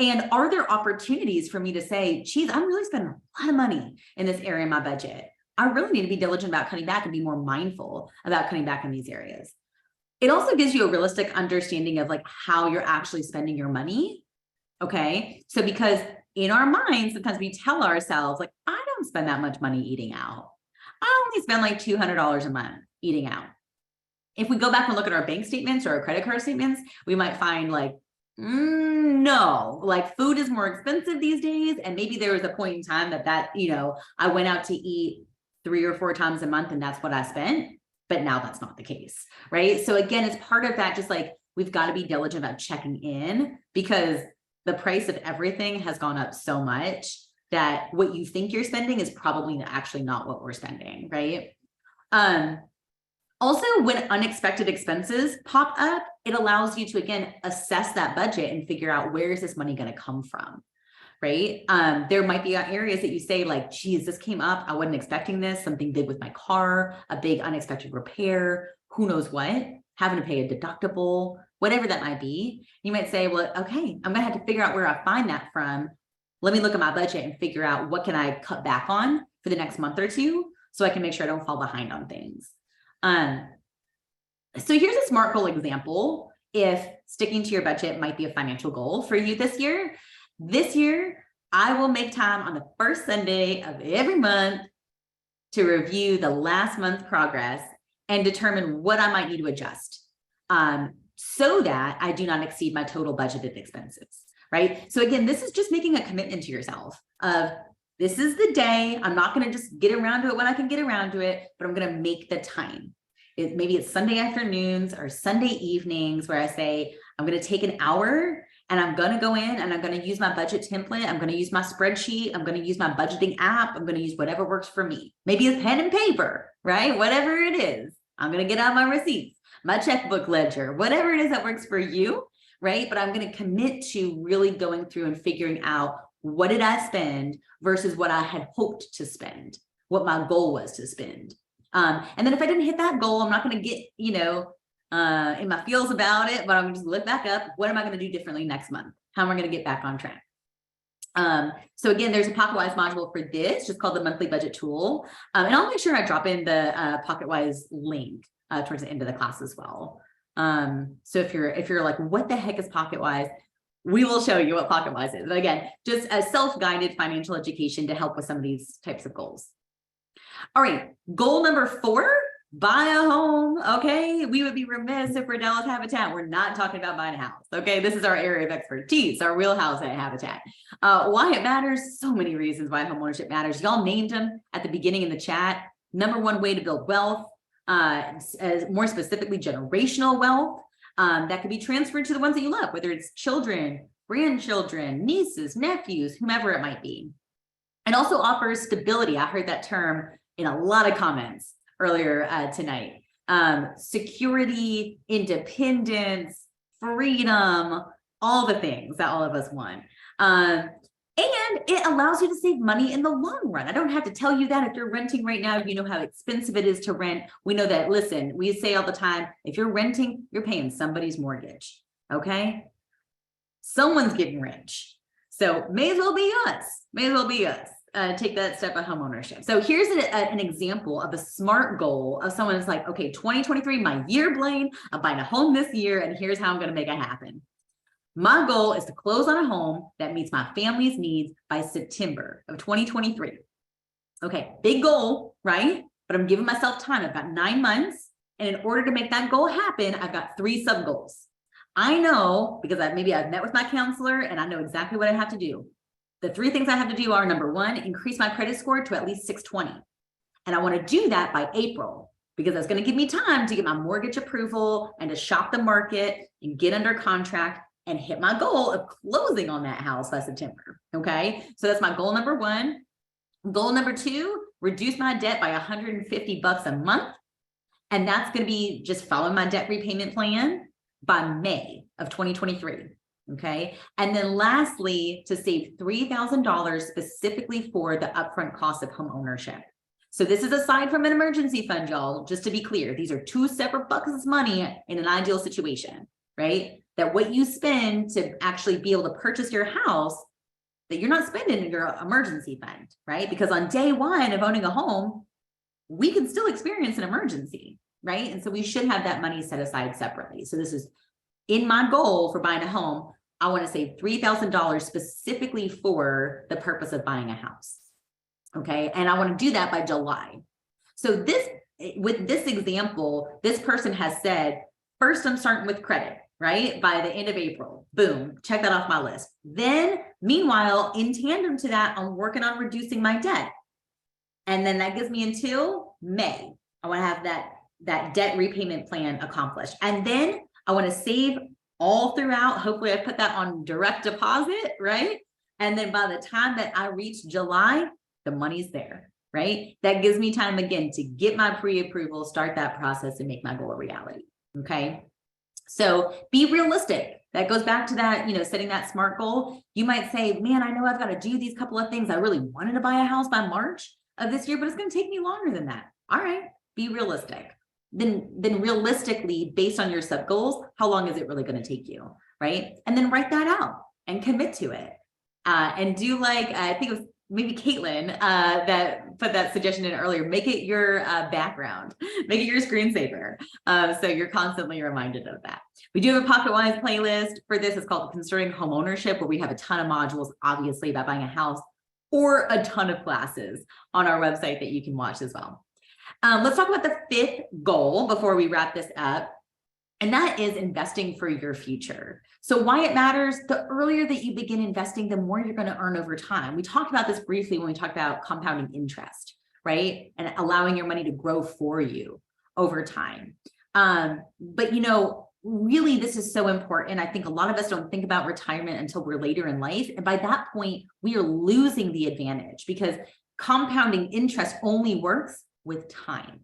[SPEAKER 1] And are there opportunities for me to say, geez, I'm really spending a lot of money in this area of my budget. I really need to be diligent about cutting back and be more mindful about cutting back in these areas. It also gives you a realistic understanding of how you're actually spending your money. Okay. So because in our minds, sometimes we tell ourselves I don't spend that much money eating out. I only spend $200 a month eating out. If we go back and look at our bank statements or our credit card statements, we might find no, food is more expensive these days. And maybe there was a point in time that I went out to eat 3 or 4 times a month and that's what I spent. But now that's not the case, right? So again, it's part of that, just we've got to be diligent about checking in because the price of everything has gone up so much that what you think you're spending is probably actually not what we're spending, right? Also, when unexpected expenses pop up, it allows you to, again, assess that budget and figure out where is this money going to come from, right? There might be areas that you say geez, this came up. I wasn't expecting this, something big with my car, a big unexpected repair, who knows what, having to pay a deductible, whatever that might be. You might say, well, okay, I'm going to have to figure out where I find that from. Let me look at my budget and figure out what can I cut back on for the next month or 2 so I can make sure I don't fall behind on things. So here's a SMART goal example. If sticking to your budget might be a financial goal for you this year. This year, I will make time on the first Sunday of every month to review the last month's progress and determine what I might need to adjust so that I do not exceed my total budgeted expenses, right? So again, this is just making a commitment to yourself of this is the day. I'm not going to just get around to it when I can get around to it, but I'm going to make the time. Maybe it's Sunday afternoons or Sunday evenings where I say, I'm going to take an hour and I'm going to go in and I'm going to use my budget template. I'm going to use my spreadsheet. I'm going to use my budgeting app. I'm going to use whatever works for me. Maybe it's pen and paper, right? Whatever it is, I'm going to get out my receipts, my checkbook ledger, whatever it is that works for you, right? But I'm going to commit to really going through and figuring out what did I spend versus what I had hoped to spend, what my goal was to spend. And then if I didn't hit that goal, I'm not going to get, you know, in my feels about it, but I'm just look back up. What am I going to do differently next month? How am I going to get back on track? So again, there's a PocketWise module for this, just called the monthly budget tool. And I'll make sure I drop in the PocketWise link towards the end of the class as well. So if you're like, what the heck is PocketWise? We will show you what PocketWise is. But again, just a self-guided financial education to help with some of these types of goals. All right, goal number 4, buy a home. Okay, we would be remiss if we're Dallas Habitat. We're not talking about buying a house. Okay, this is our area of expertise, our wheelhouse at Habitat. Why it matters, so many reasons why homeownership matters. Y'all named them at the beginning in the chat. Number 1 way to build wealth, more specifically generational wealth, that could be transferred to the ones that you love, whether it's children, grandchildren, nieces, nephews, whomever it might be. It also offers stability. I heard that term in a lot of comments earlier tonight. Security, independence, freedom, all the things that all of us want. And it allows you to save money in the long run. I don't have to tell you that. If you're renting right now, you know how expensive it is to rent. We know that, listen, we say all the time, if you're renting, you're paying somebody's mortgage, okay? Someone's getting rich. So may as well be us, may as well be us. Take that step of homeownership. So here's an example of a SMART goal of someone who's like, okay, 2023, my year, Blaine, I'm buying a home this year, and here's how I'm going to make it happen. My goal is to close on a home that meets my family's needs by September of 2023. Okay, big goal, right? But I'm giving myself time. I've got 9 months. And in order to make that goal happen, I've got 3 sub goals. I know, because I've met with my counselor and I know exactly what I have to do. The 3 things I have to do are, number 1, increase my credit score to at least 620. And I want to do that by April, because that's going to give me time to get my mortgage approval and to shop the market and get under contract and hit my goal of closing on that house by September. Okay, so that's my goal number 1. Goal number 2, reduce my debt by $150 a month. And that's going to be just following my debt repayment plan by May of 2023. Okay, and then lastly, to save $3,000 specifically for the upfront cost of home ownership. So this is aside from an emergency fund, y'all, just to be clear, these are 2 separate buckets of money in an ideal situation, right? That what you spend to actually be able to purchase your house, that you're not spending in your emergency fund, right? Because on day 1 of owning a home, we can still experience an emergency, right? And so we should have that money set aside separately. So this is in my goal for buying a home. I want to save $3,000 specifically for the purpose of buying a house. Okay. And I want to do that by July. So with this example, this person has said, first, I'm starting with credit, right? By the end of April, boom, check that off my list. Then meanwhile, in tandem to that, I'm working on reducing my debt. And then that gives me until May. I want to have that debt repayment plan accomplished. And then I want to save all throughout. Hopefully I put that on direct deposit, right? And then by the time that I reach July, the money's there, right? That gives me time again to get my pre-approval, start that process, and make my goal a reality. Okay. So be realistic. That goes back to that, setting that SMART goal. You might say, man, I know I've got to do these couple of things. I really wanted to buy a house by March of this year, but it's going to take me longer than that. All right. Be realistic. Then realistically, based on your sub goals, how long is it really going to take you, right? And then write that out and commit to it. And do like, I think it was maybe Caitlin that put that suggestion in earlier, make it your background, make it your screensaver. So you're constantly reminded of that. We do have a PocketWise playlist for this. It's called Considering Home Ownership, where we have a ton of modules, obviously, about buying a house, or a ton of classes on our website that you can watch as well. Let's talk about the 5th goal before we wrap this up. And that is investing for your future. So why it matters, the earlier that you begin investing, the more you're going to earn over time. We talked about this briefly when we talked about compounding interest, right? And allowing your money to grow for you over time. But really, this is so important. I think a lot of us don't think about retirement until we're later in life. And by that point, we are losing the advantage, because compounding interest only works with time.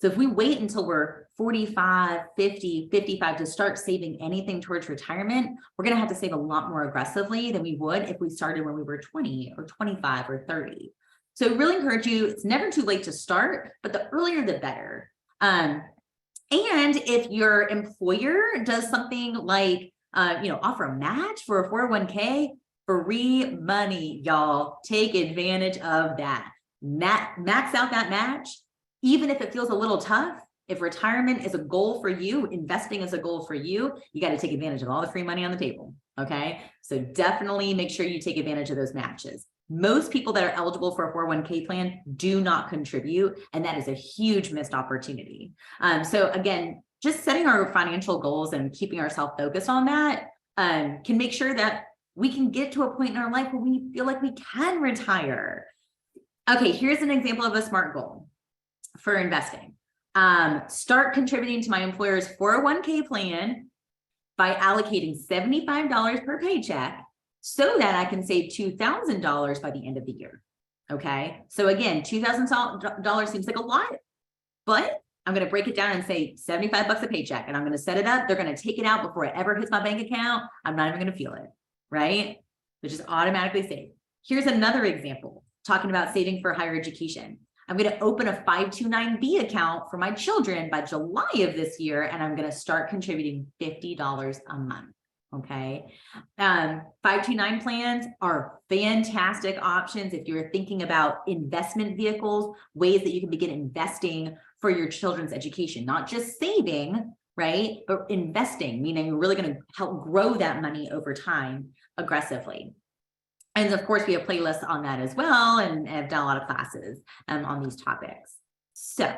[SPEAKER 1] So if we wait until we're 45, 50, 55 to start saving anything towards retirement, we're going to have to save a lot more aggressively than we would if we started when we were 20 or 25 or 30. So really encourage you, it's never too late to start, but the earlier the better. And if your employer does something like, offer a match for a 401k, free money, y'all. Take advantage of that. Max out that match, even if it feels a little tough. If retirement is a goal for you, investing is a goal for you, you got to take advantage of all the free money on the table. Okay. So definitely make sure you take advantage of those matches. Most people that are eligible for a 401k plan do not contribute, and that is a huge missed opportunity. So again, just setting our financial goals and keeping ourselves focused on that can make sure that we can get to a point in our life where we feel like we can retire. Okay, here's an example of a SMART goal for investing. Start contributing to my employer's 401k plan by allocating $75 per paycheck so that I can save $2,000 by the end of the year. Okay, so again, $2,000 seems like a lot, but I'm going to break it down and say 75 bucks a paycheck, and I'm going to set it up. They're going to take it out before it ever hits my bank account. I'm not even going to feel it, right? Which is automatically saved. Here's another example, talking about saving for higher education. I'm going to open a 529B account for my children by July of this year, and I'm going to start contributing $50 a month. Okay. 529 plans are fantastic options if you're thinking about investment vehicles, ways that you can begin investing for your children's education, not just saving, right? But investing, meaning you're really going to help grow that money over time aggressively. And of course, we have playlists on that as well, and have done a lot of classes on these topics. So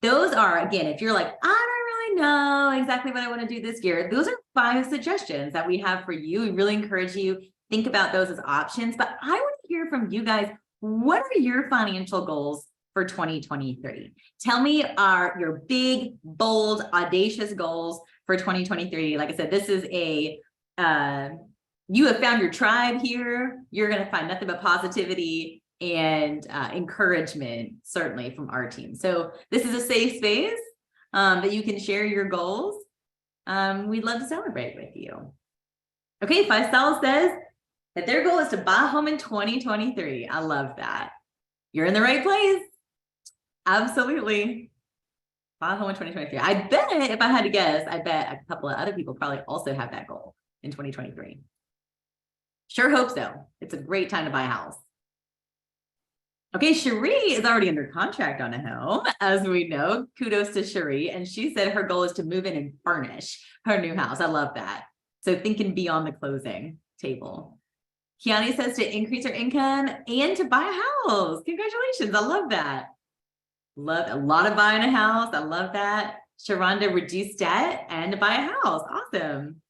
[SPEAKER 1] those are, again, if you're like, I don't really know exactly what I want to do this year, those are 5 suggestions that we have for you. We really encourage you, think about those as options. But I want to hear from you guys. What are your financial goals for 2023? Tell me your big, bold, audacious goals for 2023. Like I said, this is you have found your tribe here. You're going to find nothing but positivity and encouragement, certainly from our team. So this is a safe space that you can share your goals. We'd love to celebrate with you. Okay, Faisal says that their goal is to buy a home in 2023. I love that. You're in the right place. Absolutely. Buy a home in 2023. I bet, if I had to guess, I bet a couple of other people probably also have that goal in 2023. Sure hope so. It's a great time to buy a house. Okay, Cherie is already under contract on a home, as we know. Kudos to Cherie. And she said her goal is to move in and furnish her new house. I love that. So thinking beyond the closing table. Kiani says to increase her income and to buy a house. Congratulations. I love that. Love a lot of buying a house. I love that. Sharonda, reduce debt and to buy a house. Awesome.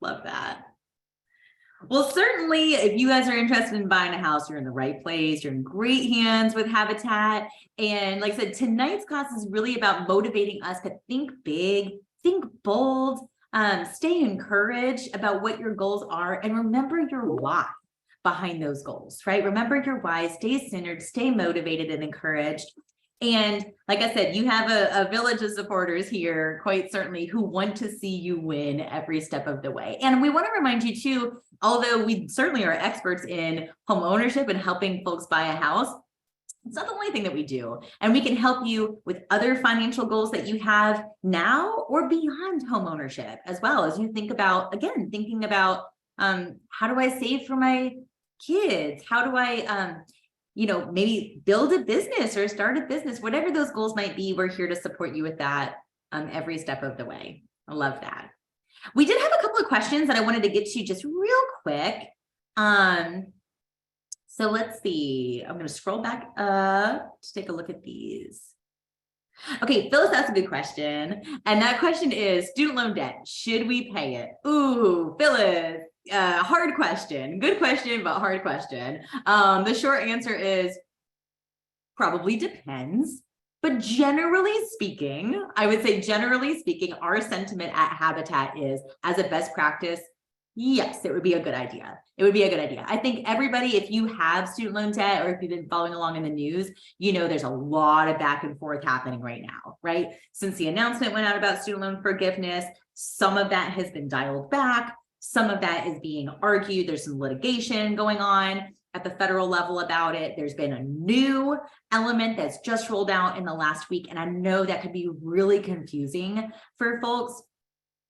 [SPEAKER 1] Love that. Well, certainly, if you guys are interested in buying a house, you're in the right place. You're in great hands with Habitat. And like I said, tonight's class is really about motivating us to think big, think bold, stay encouraged about what your goals are, and remember your why behind those goals, right? Remember your why, stay centered, stay motivated and encouraged. And like I said, you have a village of supporters here, quite certainly, who want to see you win every step of the way. And we want to remind you too, although we certainly are experts in home ownership and helping folks buy a house, it's not the only thing that we do. And we can help you with other financial goals that you have now or beyond home ownership, as well as you think about, again, thinking about how do I save for my kids? How do I maybe build a business or start a business, whatever those goals might be. We're here to support you with that every step of the way. I love that. We did have a couple of questions that I wanted to get to just real quick. So let's see. I'm going to scroll back up to take a look at these. Okay, Phyllis asked a good question. And that question is, student loan debt, should we pay it? Ooh, Phyllis. Hard question, good question, but hard question. The short answer is probably depends, but generally speaking, I would say generally speaking, our sentiment at Habitat is, as a best practice, yes, it would be a good idea. It would be a good idea. I think everybody, if you have student loan debt or if you've been following along in the news, there's a lot of back and forth happening right now, right? Since the announcement went out about student loan forgiveness, some of that has been dialed back. Some of that is being argued. There's some litigation going on. at the federal level about it. There's been a new element that's just rolled out in the last week. And I know that could be really confusing for folks.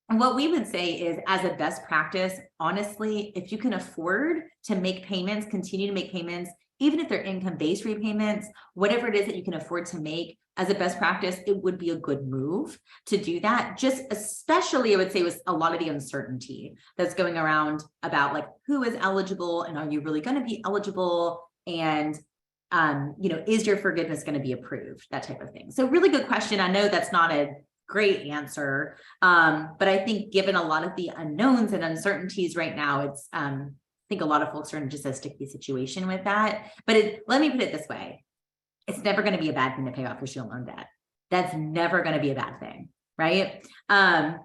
[SPEAKER 1] And what we would say is, as a best practice, honestly, if you can afford to make payments, continue to make payments, even if they're income-based repayments, whatever it is that you can afford to make, as a best practice, it would be a good move to do that. Just especially, I would say, with a lot of the uncertainty that's going around about like who is eligible and are you really going to be eligible, and is your forgiveness going to be approved, that type of thing. So really good question. I know that's not a great answer, but I think given a lot of the unknowns and uncertainties right now, it's I think a lot of folks are in just a sticky situation with that. But let me put it this way. It's never going to be a bad thing to pay off your student loan debt. That's never going to be a bad thing, right? And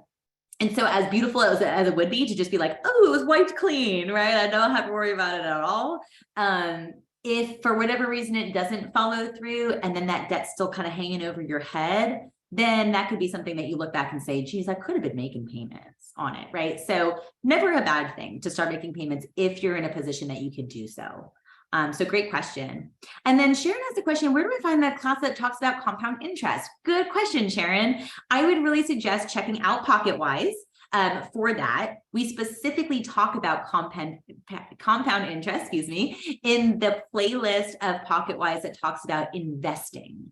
[SPEAKER 1] so as beautiful as it would be to just be like, oh, it was wiped clean, right? I don't have to worry about it at all. If for whatever reason it doesn't follow through and then that debt's still kind of hanging over your head, then that could be something that you look back and say, geez, I could have been making payments on it, right? So never a bad thing to start making payments if you're in a position that you could do so. So great question. And then Sharon has a question, where do we find that class that talks about compound interest? Good question, Sharon. I would really suggest checking out PocketWise for that. We specifically talk about compound interest, in the playlist of PocketWise that talks about investing.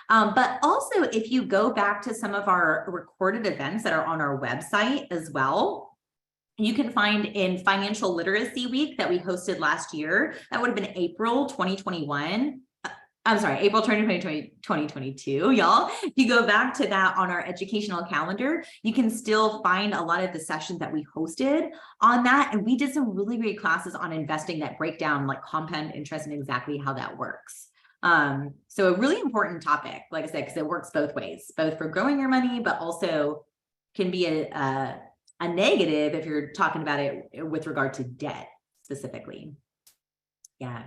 [SPEAKER 1] But also, if you go back to some of our recorded events that are on our website as well, you can find in Financial Literacy Week that we hosted last year, that would have been April 2021. I'm sorry, April 2022, y'all. If you go back to that on our educational calendar, you can still find a lot of the sessions that we hosted on that. And we did some really great classes on investing that break down like compound interest and exactly how that works. So a really important topic, like I said, because it works both ways, both for growing your money, but also can be a negative if you're talking about it with regard to debt specifically. Yeah.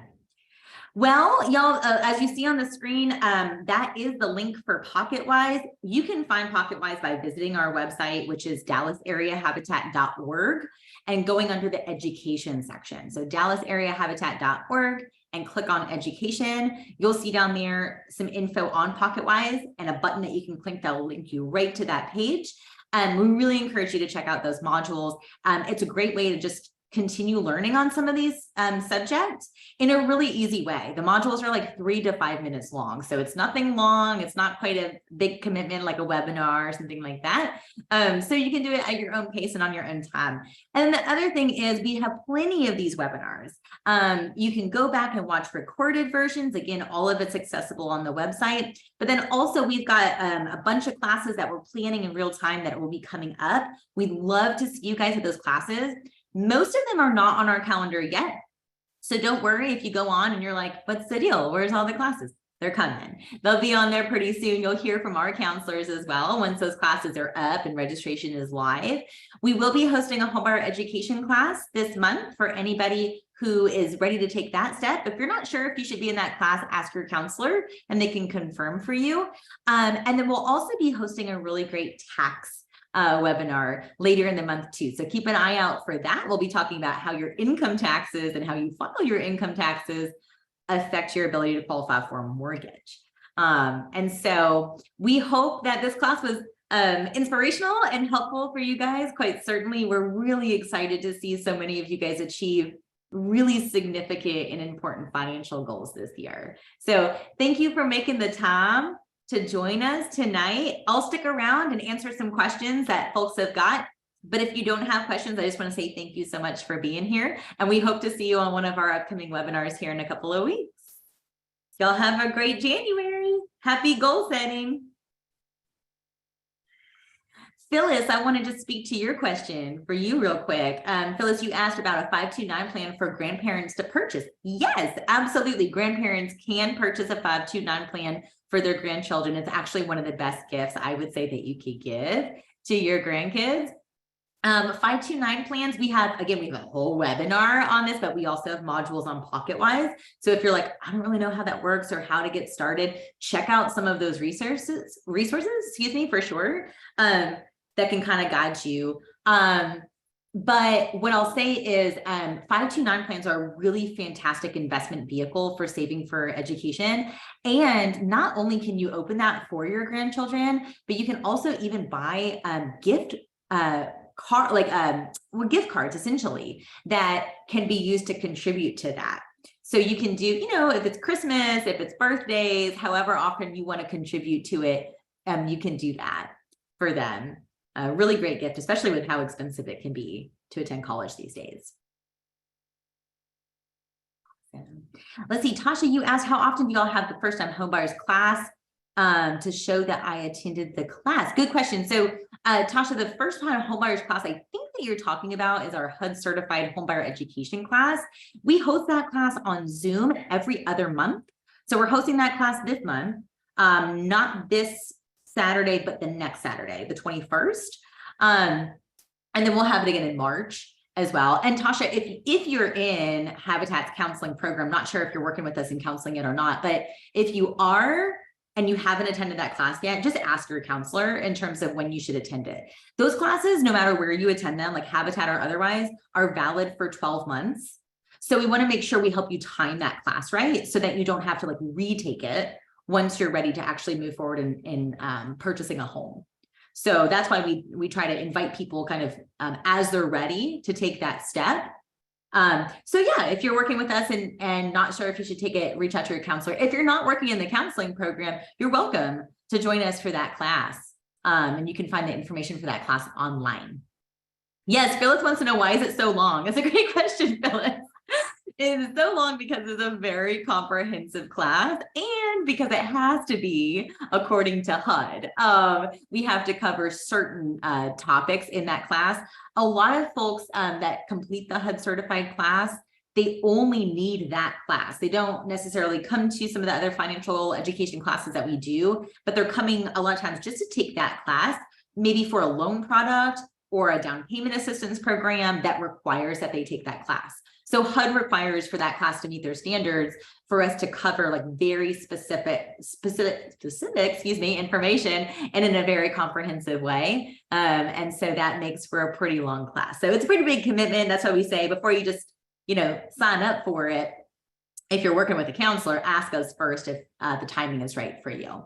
[SPEAKER 1] Well, y'all, as you see on the screen, that is the link for PocketWise. You can find PocketWise by visiting our website, which is dallasareahabitat.org, and going under the education section. So dallasareahabitat.org, and click on education. You'll see down there some info on PocketWise and a button that you can click that will link you right to that page. And we really encourage you to check out those modules. It's a great way to just continue learning on some of these subjects in a really easy way. The modules are like 3 to 5 minutes long. So it's nothing long. It's not quite a big commitment like a webinar or something like that. So you can do it at your own pace and on your own time. And the other thing is we have plenty of these webinars. You can go back and watch recorded versions. Again, all of it's accessible on the website. But then also we've got a bunch of classes that we're planning in real time that will be coming up. We'd love to see you guys at those classes. Most of them are not on our calendar yet. So don't worry if you go on and you're like, what's the deal? Where's all the classes? They're coming. They'll be on there pretty soon. You'll hear from our counselors as well once those classes are up and registration is live. We will be hosting a homebuyer education class this month for anybody who is ready to take that step. If you're not sure if you should be in that class, ask your counselor and they can confirm for you. And then we'll also be hosting a really great tax webinar later in the month too. So keep an eye out for that. We'll be talking about how your income taxes and how you file your income taxes affect your ability to qualify for a mortgage. And so we hope that this class was inspirational and helpful for you guys. Quite certainly, we're really excited to see so many of you guys achieve really significant and important financial goals this year. So thank you for making the time to join us tonight. I'll stick around and answer some questions that folks have got. But if you don't have questions, I just want to say thank you so much for being here. And we hope to see you on one of our upcoming webinars here in a couple of weeks. Y'all have a great January. Happy goal setting. Phyllis, I wanted to speak to your question for you real quick. Phyllis, you asked about a 529 plan for grandparents to purchase. Yes, absolutely. Grandparents can purchase a 529 plan for their grandchildren. It's actually one of the best gifts I would say that you could give to your grandkids. 529 plans, we have a whole webinar on this, but we also have modules on PocketWise. So if you're like, I don't really know how that works or how to get started, check out some of those resources, for sure, that can kind of guide you. But what I'll say is 529 plans are a really fantastic investment vehicle for saving for education. And not only can you open that for your grandchildren, but you can also even buy gift gift cards essentially that can be used to contribute to that. So you can do, if it's Christmas, if it's birthdays, however often you want to contribute to it, you can do that for them. A really great gift, especially with how expensive it can be to attend college these days. Let's see, Tasha, you asked how often do y'all have the first time homebuyers class to show that I attended the class? Good question. So Tasha, the first time homebuyers class, I think that you're talking about is our HUD certified homebuyer education class. We host that class on Zoom every other month. So we're hosting that class this month, not this Saturday, but the next Saturday, the 21st. And then we'll have it again in March as well. And Tasha, if you're in Habitat's counseling program, not sure if you're working with us in counseling yet or not, but if you are and you haven't attended that class yet, just ask your counselor in terms of when you should attend it. Those classes, no matter where you attend them, like Habitat or otherwise, are valid for 12 months. So we want to make sure we help you time that class right so that you don't have to like retake it once you're ready to actually move forward in purchasing a home. So that's why we try to invite people kind of as they're ready to take that step. So yeah, if you're working with us and not sure if you should take it, reach out to your counselor. If you're not working in the counseling program, you're welcome to join us for that class. And you can find the information for that class online. Yes, Phyllis wants to know, why is it so long? It's a great question, Phyllis. It is so long because it's a very comprehensive class and because it has to be according to HUD. We have to cover certain topics in that class. A lot of folks that complete the HUD certified class, they only need that class. They don't necessarily come to some of the other financial education classes that we do, but they're coming a lot of times just to take that class, maybe for a loan product or a down payment assistance program that requires that they take that class. So HUD requires for that class to meet their standards for us to cover like very specific, information and in a very comprehensive way. And so that makes for a pretty long class. So it's a pretty big commitment. That's why we say before you just, sign up for it, if you're working with a counselor, ask us first if the timing is right for you.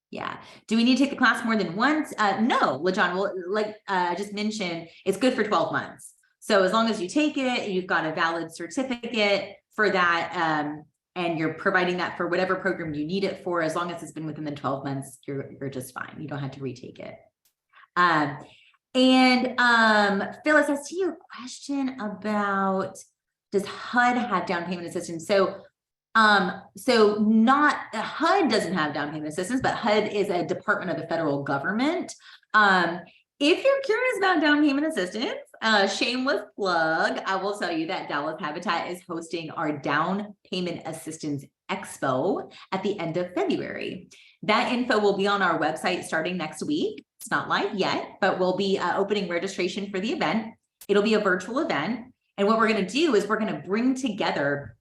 [SPEAKER 1] Yeah. Do we need to take the class more than once? No, LaJohn, well, like I just mentioned, it's good for 12 months. So as long as you take it, you've got a valid certificate for that, and you're providing that for whatever program you need it for, as long as it's been within the 12 months, you're just fine. You don't have to retake it. Phyllis, I see your question about, does HUD have down payment assistance? So not HUD doesn't have down payment assistance, but HUD is a department of the federal government. If you're curious about down payment assistance, shameless plug, I will tell you that Dallas Habitat is hosting our Down Payment Assistance Expo at the end of February. That info will be on our website starting next week. It's not live yet, but we'll be opening registration for the event. It'll be a virtual event. And what we're going to do is we're going to bring together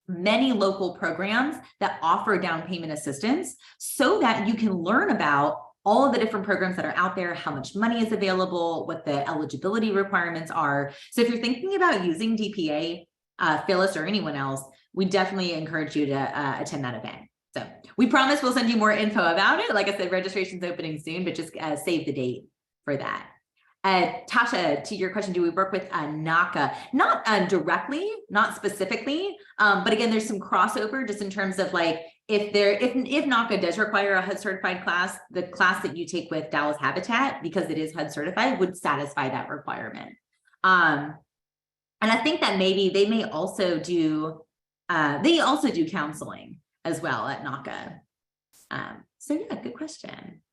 [SPEAKER 1] many local programs that offer down payment assistance so that you can learn about all of the different programs that are out there, how much money is available, what the eligibility requirements are. So if you're thinking about using DPA, Phyllis or anyone else, we definitely encourage you to attend that event. So we promise we'll send you more info about it. Like I said, registration's opening soon, but just save the date for that. Tasha, to your question, do we work with NACA? Not directly, not specifically, but again, there's some crossover just in terms of like, if NACA does require a HUD certified class, the class that you take with Dallas Habitat, because it is HUD certified, would satisfy that requirement. And I think that maybe they may also do, counseling as well at NACA. So yeah, good question.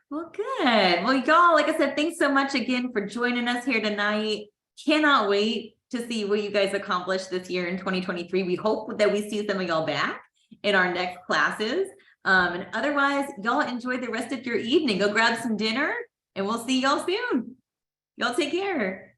[SPEAKER 1] Well, good. Well, y'all, like I said, thanks so much again for joining us here tonight. Cannot wait to see what you guys accomplish this year in 2023. We hope that we see some of y'all back in our next classes. And otherwise, y'all enjoy the rest of your evening. Go grab some dinner and we'll see y'all soon. Y'all take care.